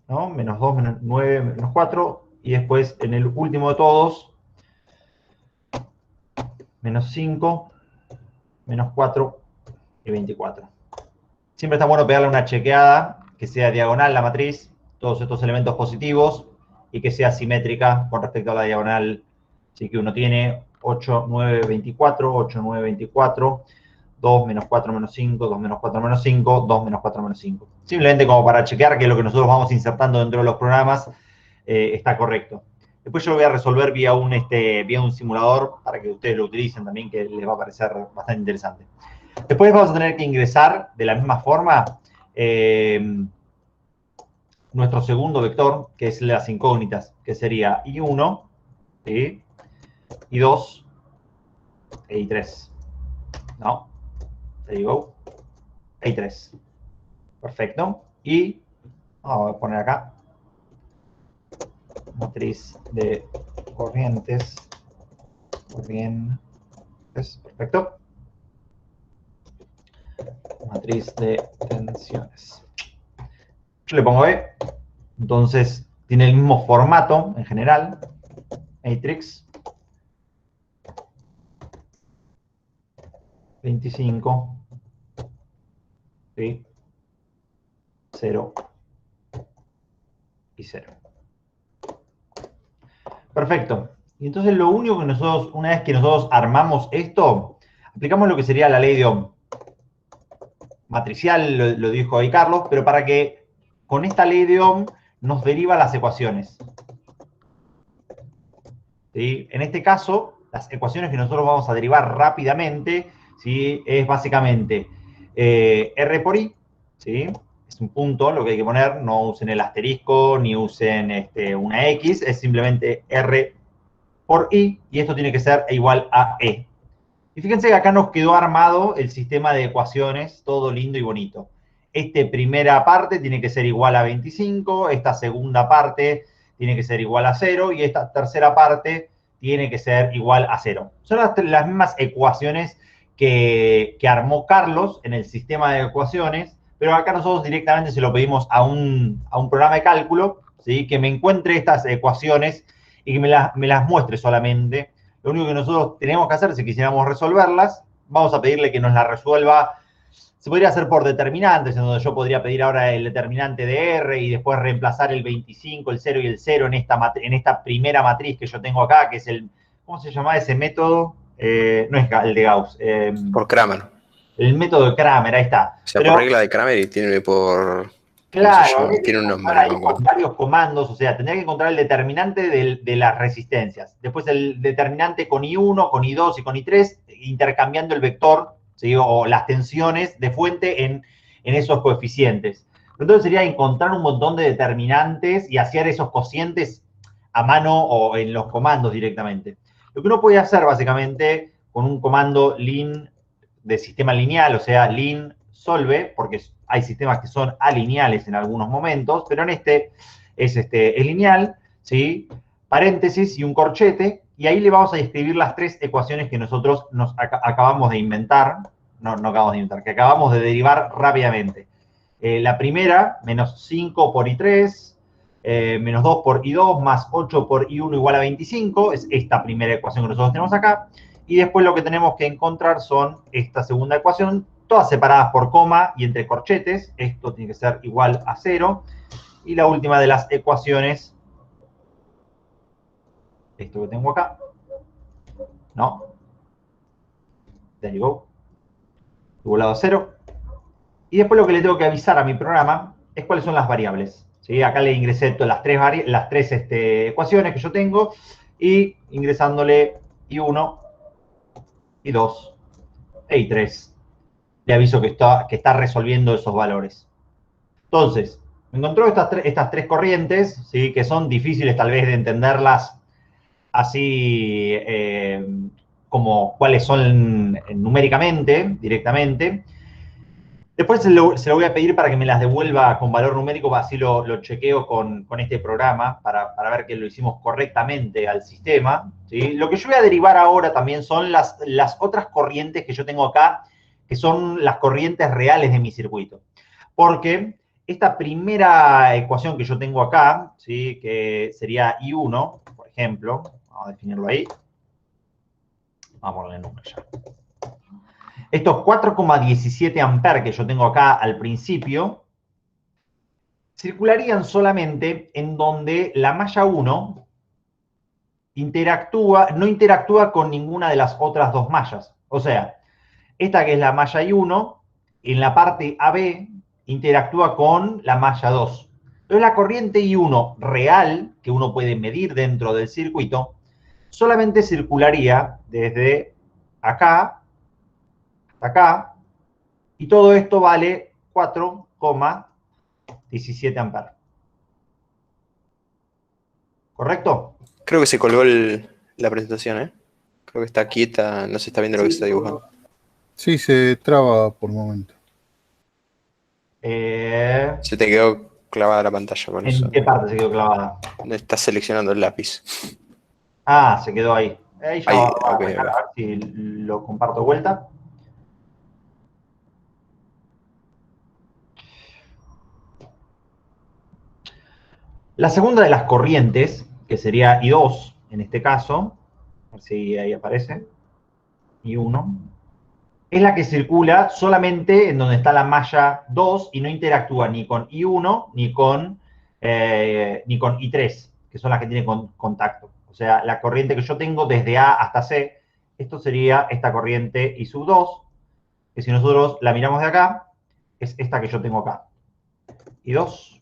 ¿No? Menos 2, menos 9, menos 4. Y después, en el último de todos, menos 5, menos 4 y 24. Siempre está bueno pegarle una chequeada, que sea diagonal la matriz, todos estos elementos positivos, y que sea simétrica con respecto a la diagonal. Así que uno tiene 8, 9, 24, 8, 9, 24, 2, menos 4, menos 5, 2, menos 4, menos 5, 2, menos 4, menos 5. Simplemente como para chequear que lo que nosotros vamos insertando dentro de los programas está correcto. Después yo lo voy a resolver vía un simulador para que ustedes lo utilicen también, que les va a parecer bastante interesante. Después vamos a tener que ingresar de la misma forma nuestro segundo vector, que es las incógnitas, que sería I1, ¿sí? I2 e I3. ¿No? There you go. I3. Perfecto. Y vamos a poner acá matriz de corrientes. Perfecto. Matriz de tensiones. Yo le pongo E. Entonces, tiene el mismo formato en general. Matrix. 25. ¿Sí? 0. Y 0. Perfecto. Y entonces lo único que nosotros, una vez que nosotros armamos esto, aplicamos lo que sería la ley de Ohm. Matricial, lo dijo ahí Carlos, pero para que con esta ley de Ohm nos deriva las ecuaciones. ¿Sí? En este caso, las ecuaciones que nosotros vamos a derivar rápidamente, ¿sí? Es básicamente R por I, ¿sí? Es un punto lo que hay que poner, no usen el asterisco, ni usen una X, es simplemente R por I, y esto tiene que ser igual a E. Y fíjense que acá nos quedó armado el sistema de ecuaciones, todo lindo y bonito. Esta primera parte tiene que ser igual a 25, esta segunda parte tiene que ser igual a 0, y esta tercera parte tiene que ser igual a 0. Son las mismas ecuaciones que armó Carlos en el sistema de ecuaciones, pero acá nosotros directamente se lo pedimos a un programa de cálculo, ¿sí? Que me encuentre estas ecuaciones y que me las muestre solamente. Lo único que nosotros tenemos que hacer, si quisiéramos resolverlas, vamos a pedirle que nos la resuelva. Se podría hacer por determinantes, en donde yo podría pedir ahora el determinante de R y después reemplazar el 25, el 0 y el 0 en esta primera matriz que yo tengo acá, que es el, ¿cómo se llama ese método? No es el de Gauss. Por Kramer. El método de Kramer, ahí está. O sea, por regla de Kramer y tiene por... Claro, tiene un nombre. Con varios comandos, o sea, tendría que encontrar el determinante de las resistencias. Después el determinante con I1, con I2 y con I3, intercambiando el vector, ¿sí? O las tensiones de fuente en esos coeficientes. Entonces sería encontrar un montón de determinantes y hacer esos cocientes a mano o en los comandos directamente. Lo que uno puede hacer básicamente con un comando lin de sistema lineal, o sea, lin resuelve, porque hay sistemas que son alineales en algunos momentos, pero en este es lineal, ¿sí? Paréntesis y un corchete, y ahí le vamos a escribir las tres ecuaciones que nosotros acabamos de inventar, no acabamos de inventar, que acabamos de derivar rápidamente. La primera, menos 5 por I3, menos 2 por I2, más 8 por I1 igual a 25, es esta primera ecuación que nosotros tenemos acá. Y después lo que tenemos que encontrar son esta segunda ecuación, todas separadas por coma y entre corchetes. Esto tiene que ser igual a 0. Y la última de las ecuaciones, esto que tengo acá, ¿no? There you go. Igualado a 0. Y después lo que le tengo que avisar a mi programa es cuáles son las variables. ¿Sí? Acá le ingresé las tres ecuaciones que yo tengo y ingresándole I1, I2 e I3. Le aviso que está resolviendo esos valores. Entonces, me encontró estas tres corrientes, ¿sí? Que son difíciles tal vez de entenderlas así como cuáles son numéricamente, directamente. Después se lo voy a pedir para que me las devuelva con valor numérico, así lo chequeo con este programa para ver que lo hicimos correctamente al sistema, ¿sí? Lo que yo voy a derivar ahora también son las otras corrientes que yo tengo acá, que son las corrientes reales de mi circuito. Porque esta primera ecuación que yo tengo acá, ¿sí? Que sería I1, por ejemplo, vamos a definirlo ahí. Vamos a ponerle el número ya. Estos 4,17 amperes que yo tengo acá al principio, circularían solamente en donde la malla 1 no interactúa con ninguna de las otras dos mallas. O sea, esta que es la malla I1, en la parte AB interactúa con la malla 2. Entonces la corriente I1 real, que uno puede medir dentro del circuito, solamente circularía desde acá hasta acá, y todo esto vale 4,17 amperes. ¿Correcto? Creo que se colgó la presentación, ¿eh? Creo que está quieta, no se está viendo lo que se está dibujando. Sí, se traba por momento. Se te quedó clavada la pantalla con eso. ¿En qué parte se quedó clavada? Estás seleccionando el lápiz. Ah, se quedó ahí. Ahí ya Ahí, va a ok, arrancar, ok. a ver si lo comparto de vuelta. La segunda de las corrientes, que sería I2, en este caso, a ver si ahí aparece, I1, es la que circula solamente en donde está la malla 2 y no interactúa ni con I1 ni con I3, que son las que tienen contacto. O sea, la corriente que yo tengo desde A hasta C, esto sería esta corriente I sub 2, que si nosotros la miramos de acá, es esta que yo tengo acá. I2.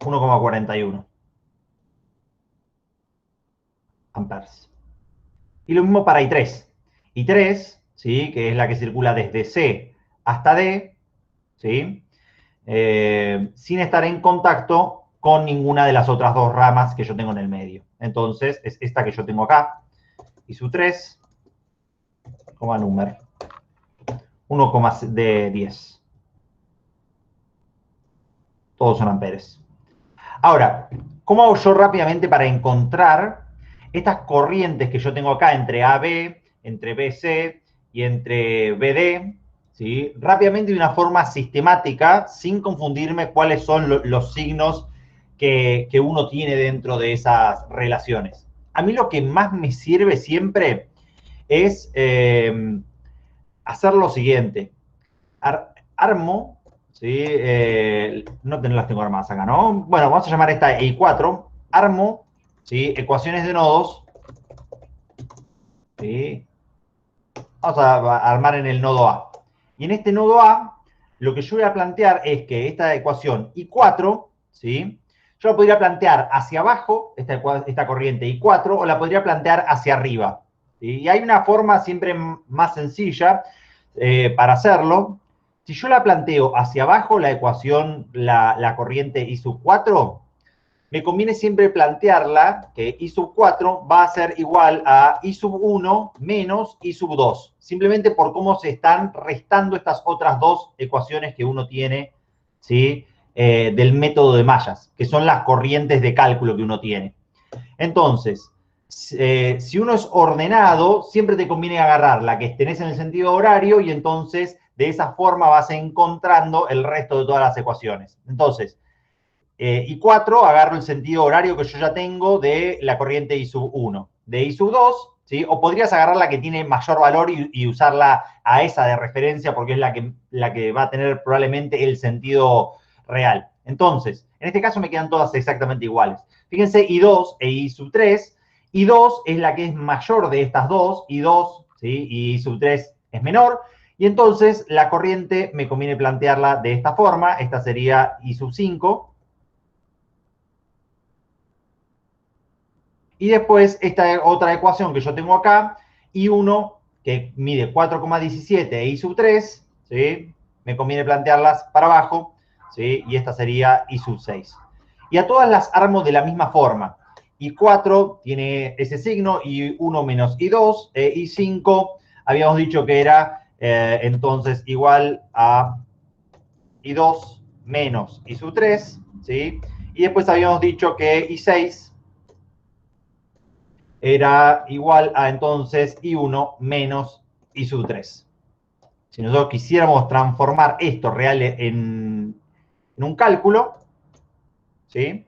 1,41 amperes. Y lo mismo para I3. I3, ¿sí? Que es la que circula desde C hasta D, ¿sí? Sin estar en contacto con ninguna de las otras dos ramas que yo tengo en el medio. Entonces, es esta que yo tengo acá. I sub 3, coma número, 1,10. Todos son amperes. Ahora, ¿cómo hago yo rápidamente para encontrar estas corrientes que yo tengo acá entre AB, entre BC y entre BD, ¿sí? Rápidamente de una forma sistemática, sin confundirme cuáles son los signos que uno tiene dentro de esas relaciones? A mí lo que más me sirve siempre es hacer lo siguiente. Armo, ¿sí? No las tengo armadas acá, ¿no? Bueno, vamos a llamar esta I4. Armo, ¿sí? Ecuaciones de nodos. ¿Sí? Vamos a armar en el nodo A. Y en este nodo A, lo que yo voy a plantear es que esta ecuación I4, ¿sí? Yo la podría plantear hacia abajo, esta corriente I4, o la podría plantear hacia arriba, ¿sí? Y hay una forma siempre más sencilla para hacerlo. Si yo la planteo hacia abajo, la ecuación, la corriente I sub 4, me conviene siempre plantearla que I sub 4 va a ser igual a I sub 1 menos I sub 2, simplemente por cómo se están restando estas otras dos ecuaciones que uno tiene, ¿sí? Del método de mallas, que son las corrientes de cálculo que uno tiene. Entonces, si uno es ordenado, siempre te conviene agarrar la que tenés en el sentido horario y entonces de esa forma vas encontrando el resto de todas las ecuaciones. Entonces, I4 agarro el sentido horario que yo ya tengo de la corriente I sub 1. De I sub 2, ¿sí? O podrías agarrar la que tiene mayor valor y usarla a esa de referencia porque es la que va a tener probablemente el sentido real. Entonces, en este caso me quedan todas exactamente iguales. Fíjense, I2 e I sub 3. I2 es la que es mayor de estas dos, I2, ¿sí? Y I sub 3 es menor. Y entonces la corriente me conviene plantearla de esta forma. Esta sería I sub 5. Y después esta otra ecuación que yo tengo acá, I1, que mide 4,17 e I sub 3, ¿sí? Me conviene plantearlas para abajo, ¿sí? Y esta sería I sub 6. Y a todas las armo de la misma forma. I4 tiene ese signo, I1 menos I2, I5 habíamos dicho que era entonces igual a I2 menos I sub 3, ¿sí? Y después habíamos dicho que I6 era igual a entonces I1 menos I sub 3. Si nosotros quisiéramos transformar esto real en un cálculo, ¿sí?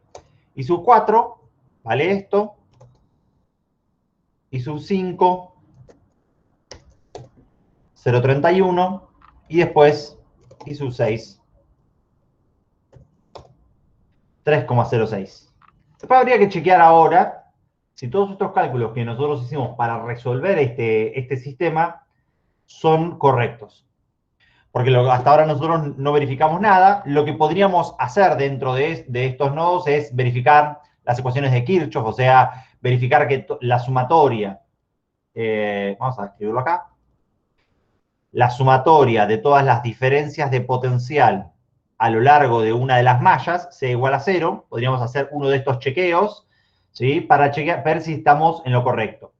I sub 4 vale esto, I sub 5, 0,31, y después I sub 6, 3,06. Después habría que chequear ahora si todos estos cálculos que nosotros hicimos para resolver este sistema son correctos. Porque hasta ahora nosotros no verificamos nada. Lo que podríamos hacer dentro de estos nodos es verificar las ecuaciones de Kirchhoff, o sea, verificar que la sumatoria, vamos a escribirlo acá, la sumatoria de todas las diferencias de potencial a lo largo de una de las mallas sea igual a 0. Podríamos hacer uno de estos chequeos, ¿sí? Para ver si estamos en lo correcto.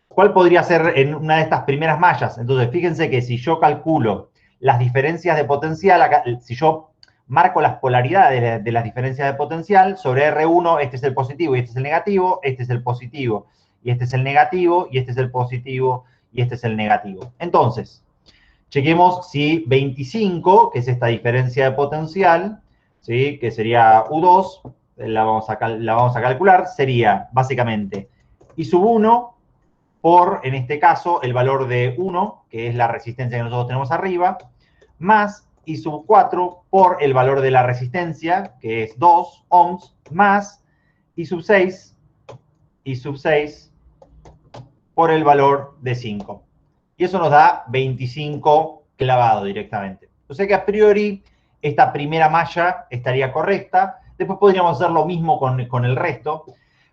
¿Cuál podría ser en una de estas primeras mallas? Entonces, fíjense que si yo calculo las diferencias de potencial, acá, si yo marco las polaridades de las diferencias de potencial, sobre R1 este es el positivo y este es el negativo, este es el positivo y este es el negativo, y este es el positivo y este es el negativo. Entonces, chequemos si 25, que es esta diferencia de potencial, ¿sí? Que sería U2, la vamos a calcular, sería básicamente I sub 1 por, en este caso, el valor de 1, que es la resistencia que nosotros tenemos arriba, más I sub 4 por el valor de la resistencia, que es 2 ohms, más I sub 6 por el valor de 5. Y eso nos da 25 clavado directamente. O sea que a priori esta primera malla estaría correcta. Después podríamos hacer lo mismo con el resto.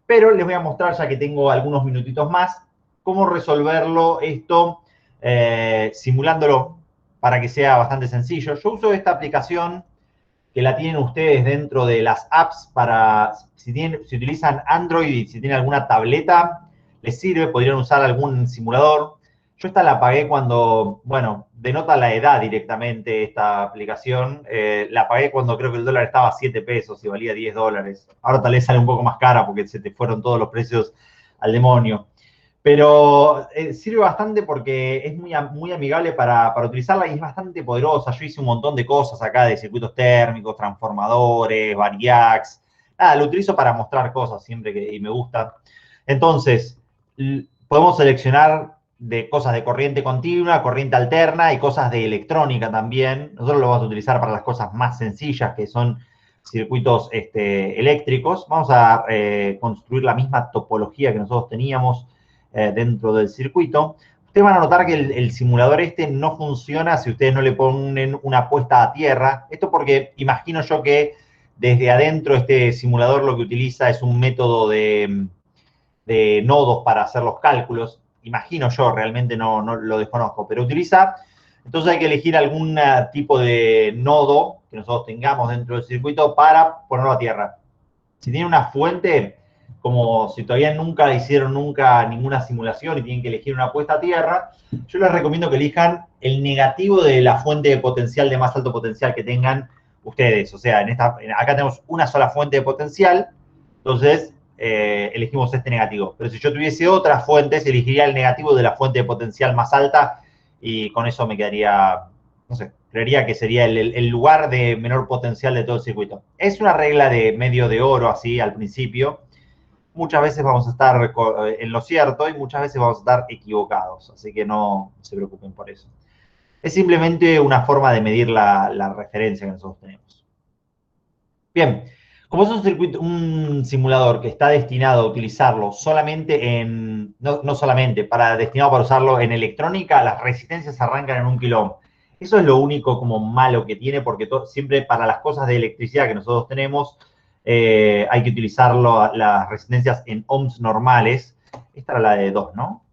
Pero les voy a mostrar, ya que tengo algunos minutitos más, cómo resolverlo esto simulándolo para que sea bastante sencillo. Yo uso esta aplicación que la tienen ustedes dentro de las apps para, si utilizan Android y si tienen alguna tableta, les sirve, podrían usar algún simulador. Yo esta la pagué cuando, bueno, denota la edad directamente esta aplicación. La pagué cuando creo que el dólar estaba a 7 pesos y valía 10 dólares. Ahora tal vez sale un poco más cara porque se te fueron todos los precios al demonio. Pero sirve bastante porque es muy amigable para utilizarla y es bastante poderosa. Yo hice un montón de cosas acá de circuitos térmicos, transformadores, variacs. Nada, lo utilizo para mostrar cosas siempre y me gusta. Entonces, podemos seleccionar de cosas de corriente continua, corriente alterna y cosas de electrónica también. Nosotros lo vamos a utilizar para las cosas más sencillas, que son circuitos eléctricos. Vamos a construir la misma topología que nosotros teníamos dentro del circuito. Ustedes van a notar que el simulador no funciona si ustedes no le ponen una puesta a tierra. Esto porque imagino yo que desde adentro este simulador lo que utiliza es un método de nodos para hacer los cálculos. Imagino yo, realmente no lo desconozco, pero utiliza, entonces hay que elegir algún tipo de nodo que nosotros tengamos dentro del circuito para ponerlo a tierra. Si tienen una fuente, como si todavía nunca hicieron ninguna simulación y tienen que elegir una puesta a tierra, yo les recomiendo que elijan el negativo de la fuente de potencial de más alto potencial que tengan ustedes. O sea, acá tenemos una sola fuente de potencial, entonces elegimos este negativo. Pero si yo tuviese otras fuentes, elegiría el negativo de la fuente de potencial más alta y con eso me quedaría, no sé, creería que sería el lugar de menor potencial de todo el circuito. Es una regla de medio de oro, así, al principio. Muchas veces vamos a estar en lo cierto y muchas veces vamos a estar equivocados, así que no se preocupen por eso. Es simplemente una forma de medir la referencia que nosotros tenemos. Bien, como es un simulador que está destinado a utilizarlo solamente no solamente, destinado para usarlo en electrónica, las resistencias arrancan en 1 kilo. Eso es lo único como malo que tiene, porque siempre para las cosas de electricidad que nosotros tenemos, hay que utilizar las resistencias en ohms normales. Esta era la de 2, ¿no?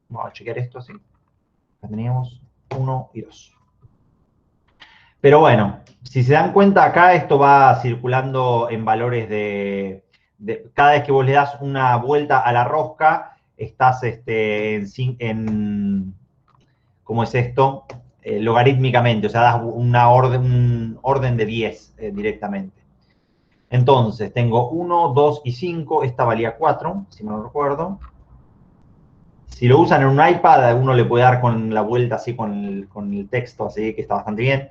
Vamos a chequear esto así. Acá teníamos 1 y 2. Pero bueno, si se dan cuenta acá, esto va circulando en valores cada vez que vos le das una vuelta a la rosca, estás ¿cómo es esto? Logarítmicamente, o sea, das un orden de 10 directamente. Entonces, tengo 1, 2 y 5, esta valía 4, si no recuerdo. Si lo usan en un iPad, uno le puede dar con la vuelta así, con el texto, así, que está bastante bien.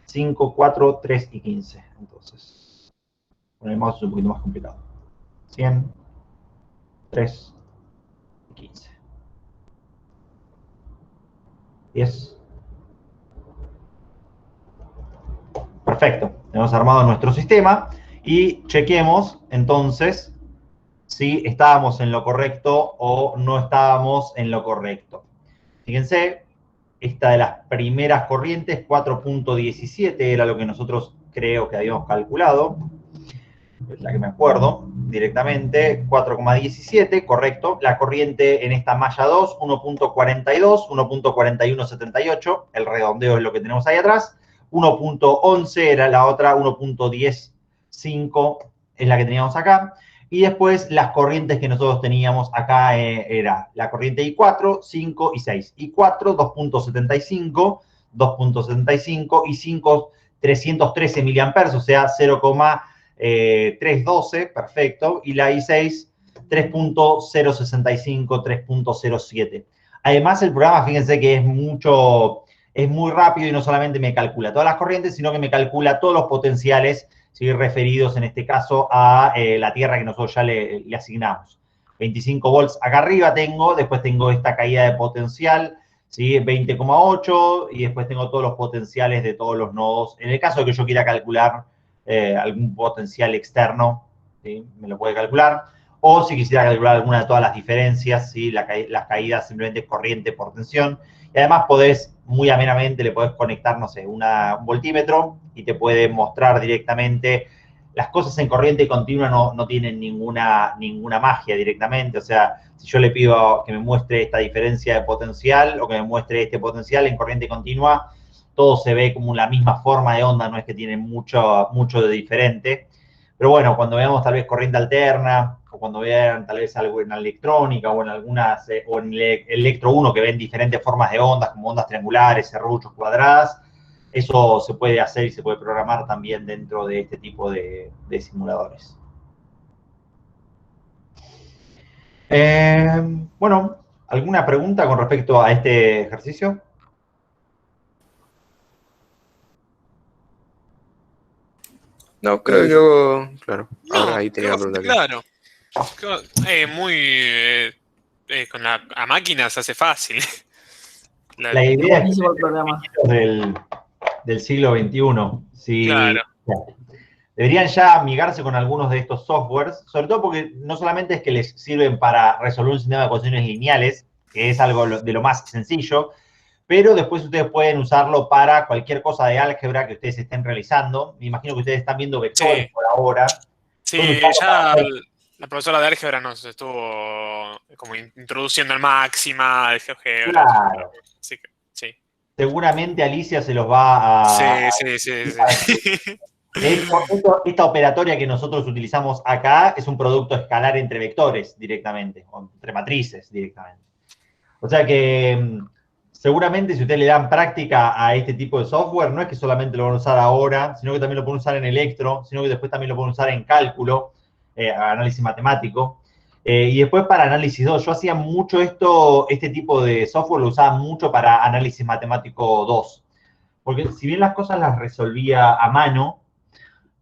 5, 4, 3 y 15. Entonces, con el mouse es un poquito más complicado. 100, 3 y 15. 10. Perfecto. Hemos armado nuestro sistema y chequemos entonces si estábamos en lo correcto o no estábamos en lo correcto. Fíjense, esta de las primeras corrientes, 4.17, era lo que nosotros creo que habíamos calculado. Es la que me acuerdo directamente, 4,17, correcto. La corriente en esta malla 2, 1.42, 1.4178, el redondeo es lo que tenemos ahí atrás. 1.11 era la otra, 1.105 es la que teníamos acá. Y después las corrientes que nosotros teníamos acá era la corriente I4, 5 y 6. I4, 2.75, 2.75 y 5, 313 miliamperes, o sea, 0,312, perfecto. Y la I6, 3.065, 3.07. Además, el programa, fíjense que es muy rápido y no solamente me calcula todas las corrientes, sino que me calcula todos los potenciales, ¿sí?, referidos en este caso a la tierra que nosotros ya le asignamos. 25 volts acá arriba después tengo esta caída de potencial, ¿sí?, 20,8, y después tengo todos los potenciales de todos los nodos. En el caso de que yo quiera calcular algún potencial externo, ¿sí?, me lo puede calcular. O si quisiera calcular alguna de todas las diferencias, ¿sí?, las caídas simplemente corriente por tensión. Y además muy amenamente, le podés conectar, no sé, un voltímetro y te puede mostrar directamente. Las cosas en corriente continua no tienen ninguna magia directamente. O sea, si yo le pido que me muestre esta diferencia de potencial o que me muestre este potencial en corriente continua, todo se ve como la misma forma de onda, no es que tienen mucho de diferente. Pero bueno, cuando veamos tal vez corriente alterna, o cuando vean tal vez algo en la electrónica, o en algunas, o en el Electro 1, que ven diferentes formas de ondas, como ondas triangulares, serruchos, cuadradas, eso se puede hacer y se puede programar también dentro de este tipo de simuladores. Bueno, ¿alguna pregunta con respecto a este ejercicio? No, creo que yo, claro, ahora ahí tenía una pregunta. Claro. Con la máquina se hace fácil. La idea es del siglo XXI. Sí, claro. Deberían ya amigarse con algunos de estos softwares, sobre todo porque no solamente es que les sirven para resolver un sistema de ecuaciones lineales, que es algo de lo más sencillo, pero después ustedes pueden usarlo para cualquier cosa de álgebra que ustedes estén realizando. Me imagino que ustedes están viendo vectores por ahora. Sí, ya la profesora de álgebra nos estuvo como introduciendo el máxima, el GeoGebra. Claro. Así que, sí. Seguramente Alicia se los va a... Sí. Esta operatoria que nosotros utilizamos acá es un producto escalar entre vectores directamente, o entre matrices directamente. O sea que seguramente si ustedes le dan práctica a este tipo de software, no es que solamente lo van a usar ahora, sino que también lo pueden usar en electro, sino que después también lo pueden usar en cálculo, análisis matemático. Y después para análisis 2, yo hacía mucho este tipo de software lo usaba mucho para análisis matemático 2. Porque si bien las cosas las resolvía a mano,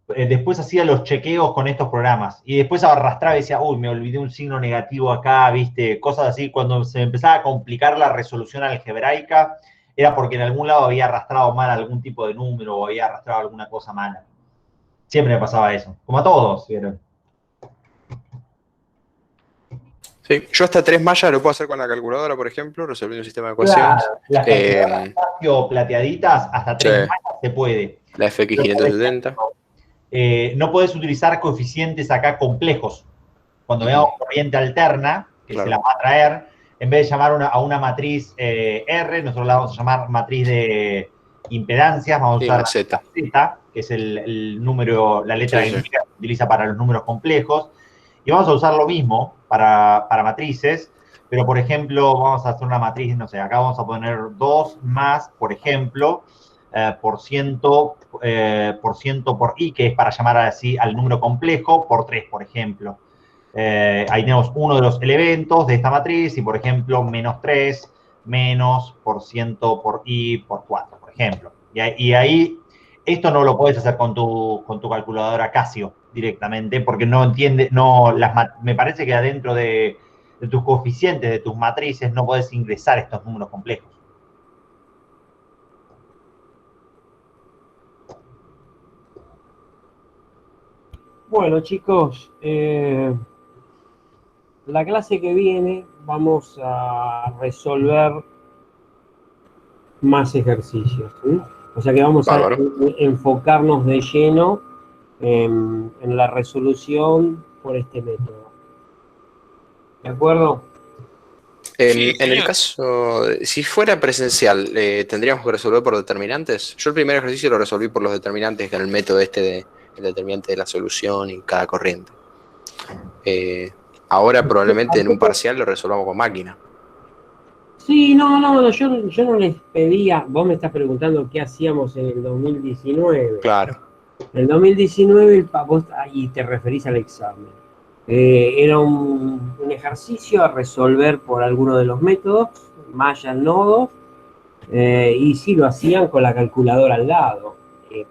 después hacía los chequeos con estos programas. Y después arrastraba y decía, uy, me olvidé un signo negativo acá, viste, cosas así. Cuando se me empezaba a complicar la resolución algebraica, era porque en algún lado había arrastrado mal algún tipo de número o había arrastrado alguna cosa mala. Siempre me pasaba eso. Como a todos, ¿vieron? Sí, yo hasta 3 mallas lo puedo hacer con la calculadora, por ejemplo, resolviendo un sistema de ecuaciones. Claro, las calculadoras Casio plateaditas, hasta 3 mallas se puede. La FX570. No podés utilizar coeficientes acá complejos. Cuando veamos corriente alterna, que se la va a traer, en vez de llamar a una matriz R, nosotros la vamos a llamar matriz de impedancias, vamos a usar Z, que es el número, la letra que se utiliza para los números complejos. Y vamos a usar lo mismo para matrices, pero por ejemplo, vamos a hacer una matriz, no sé, acá vamos a poner 2 más, por ejemplo, por ciento por i, que es para llamar así al número complejo, por 3, por ejemplo. Ahí tenemos uno de los elementos de esta matriz y, por ejemplo, menos 3, menos por ciento por i por 4, por ejemplo. Y ahí, esto no lo puedes hacer con tu calculadora Casio directamente, porque no entiende, me parece que adentro de tus coeficientes, de tus matrices, no podés ingresar estos números complejos. Bueno, chicos, la clase que viene vamos a resolver más ejercicios, ¿sí? O sea que vamos a enfocarnos de lleno en la resolución por este método. ¿De acuerdo? En el caso, si fuera presencial, ¿tendríamos que resolver por determinantes? Yo el primer ejercicio lo resolví por los determinantes, que era el método el determinante de la solución y cada corriente. Ahora probablemente en un parcial lo resolvamos con máquina. Sí, no, yo no les pedía, vos me estás preguntando qué hacíamos en el 2019. Claro. En el 2019, vos ahí te referís al examen. Era un ejercicio a resolver por alguno de los métodos, malla, nodos, y sí lo hacían con la calculadora al lado.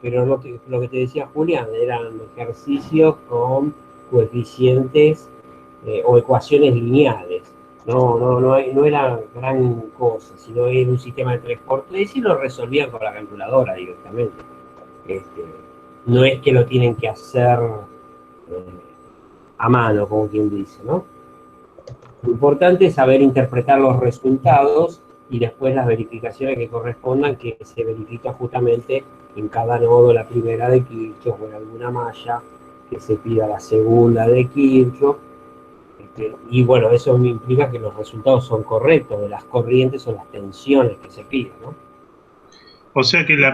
Pero lo que te decía Julián, eran ejercicios con coeficientes o ecuaciones lineales. No era gran cosa, sino era un sistema de 3×3 y lo resolvían con la calculadora directamente. No es que lo tienen que hacer a mano, como quien dice, ¿no? Lo importante es saber interpretar los resultados y después las verificaciones que correspondan, que se verifica justamente en cada nodo, la primera de Kirchhoff o en alguna malla, que se pida la segunda de Kirchhoff. Y bueno, eso me implica que los resultados son correctos, de las corrientes o las tensiones que se piden, ¿no? O sea que la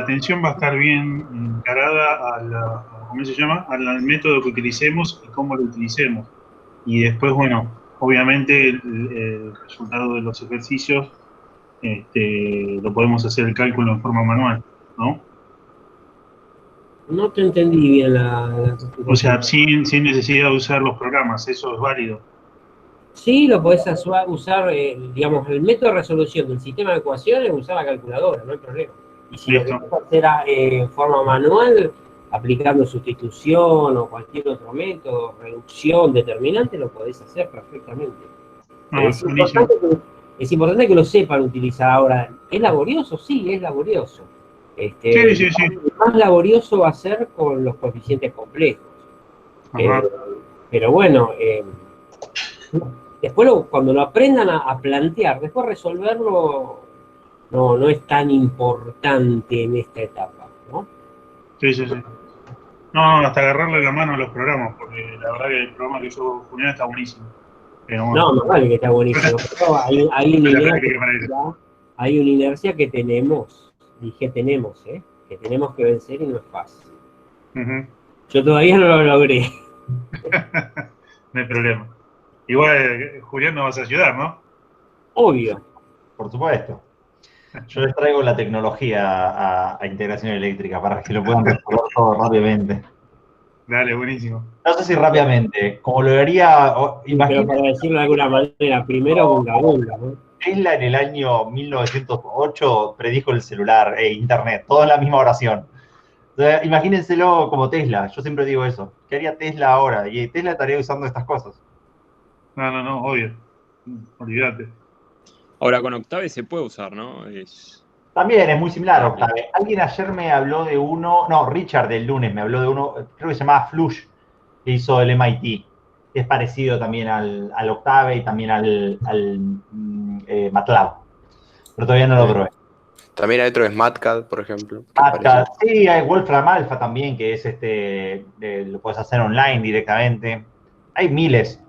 tensión va a estar bien encarada ¿cómo se llama? Al método que utilicemos y cómo lo utilicemos. Y después, bueno, obviamente el resultado de los ejercicios lo podemos hacer el cálculo en forma manual, ¿no? No te entendí bien O sea, sin necesidad de usar los programas, eso es válido. Sí, lo podés usar, digamos, el método de resolución del sistema de ecuaciones, usar la calculadora, no hay problema. Y si lo querés hacer en forma manual, aplicando sustitución o cualquier otro método, reducción, determinante, lo podés hacer perfectamente. Es importante que lo sepan utilizar ahora. ¿Es laborioso? Sí, es laborioso. Sí. Más laborioso va a ser con los coeficientes complejos. Pero bueno, después cuando lo aprendan a plantear, después resolverlo no es tan importante en esta etapa, ¿no? Sí. No, hasta agarrarle la mano a los programas, porque la verdad que el programa que yo Julián está buenísimo. No, más vale que está buenísimo. Pero hay una inercia que tenemos, que tenemos que vencer y no es fácil. Ujú. Yo todavía no lo logré. No hay problema. Igual, Julián, nos vas a ayudar, ¿no? Obvio. Por supuesto. Yo les traigo la tecnología a integración eléctrica para que lo puedan resolver todo rápidamente. Dale, buenísimo. No sé si rápidamente, como lo haría, Pero imagínense para decirlo de alguna manera, primero bunga bunga, ¿no? Tesla en el año 1908 predijo el celular e internet, todo en la misma oración. O sea, imagínenselo como Tesla, yo siempre digo eso. ¿Qué haría Tesla ahora? Y Tesla estaría usando estas cosas. No, obvio. Olvídate. Ahora con Octave se puede usar, ¿no? También es muy similar a Octave. Alguien ayer me habló de uno, no, Richard del lunes me habló de uno, creo que se llamaba Flush, que hizo el MIT. Es parecido también al Octave y también al MATLAB. Pero todavía no lo probé. También hay otro que es MatCAD, por ejemplo. MATLAB, sí, hay Wolfram Alpha también, que es lo puedes hacer online directamente. Hay miles.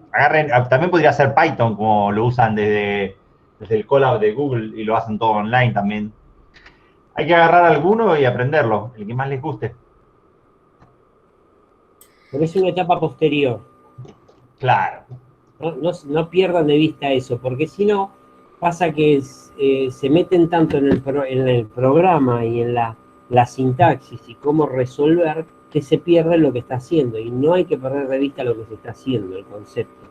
También podría ser Python, como lo usan desde el Colab de Google y lo hacen todo online también. Hay que agarrar alguno y aprenderlo, el que más les guste. Pero es una etapa posterior. Claro. No pierdan de vista eso, porque si no, pasa que se meten tanto en el programa y en la sintaxis y cómo resolver, que se pierde lo que está haciendo. Y no hay que perder de vista lo que se está haciendo, el concepto.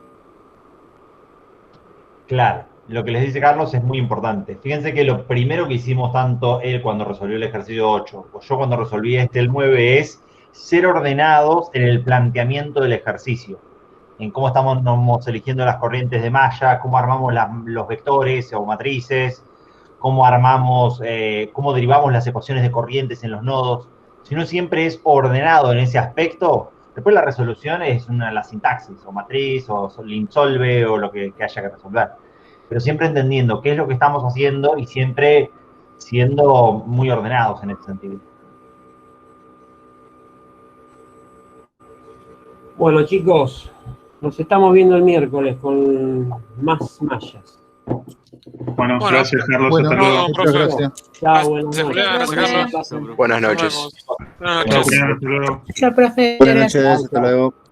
Claro. Lo que les dice Carlos es muy importante. Fíjense que lo primero que hicimos tanto él cuando resolvió el ejercicio 8, o yo cuando resolví el 9, es ser ordenados en el planteamiento del ejercicio. En cómo estamos eligiendo las corrientes de malla, cómo armamos los vectores o matrices, cómo derivamos las ecuaciones de corrientes en los nodos. Si no siempre es ordenado en ese aspecto, después la resolución es la sintaxis, o matriz, o linsolve, o lo que haya que resolver. Pero siempre entendiendo qué es lo que estamos haciendo y siempre siendo muy ordenados en ese sentido. Bueno, chicos, nos estamos viendo el miércoles con más mallas. Bueno, gracias, Carlos. Bueno, hasta luego. muchas gracias. Chao, buenas Gracias, Julián. Gracias, Carlos. Buenas noches. Buenas Chao, noches. Julián, hasta luego. Chao, profe. Buenas Gracias. noches, hasta luego.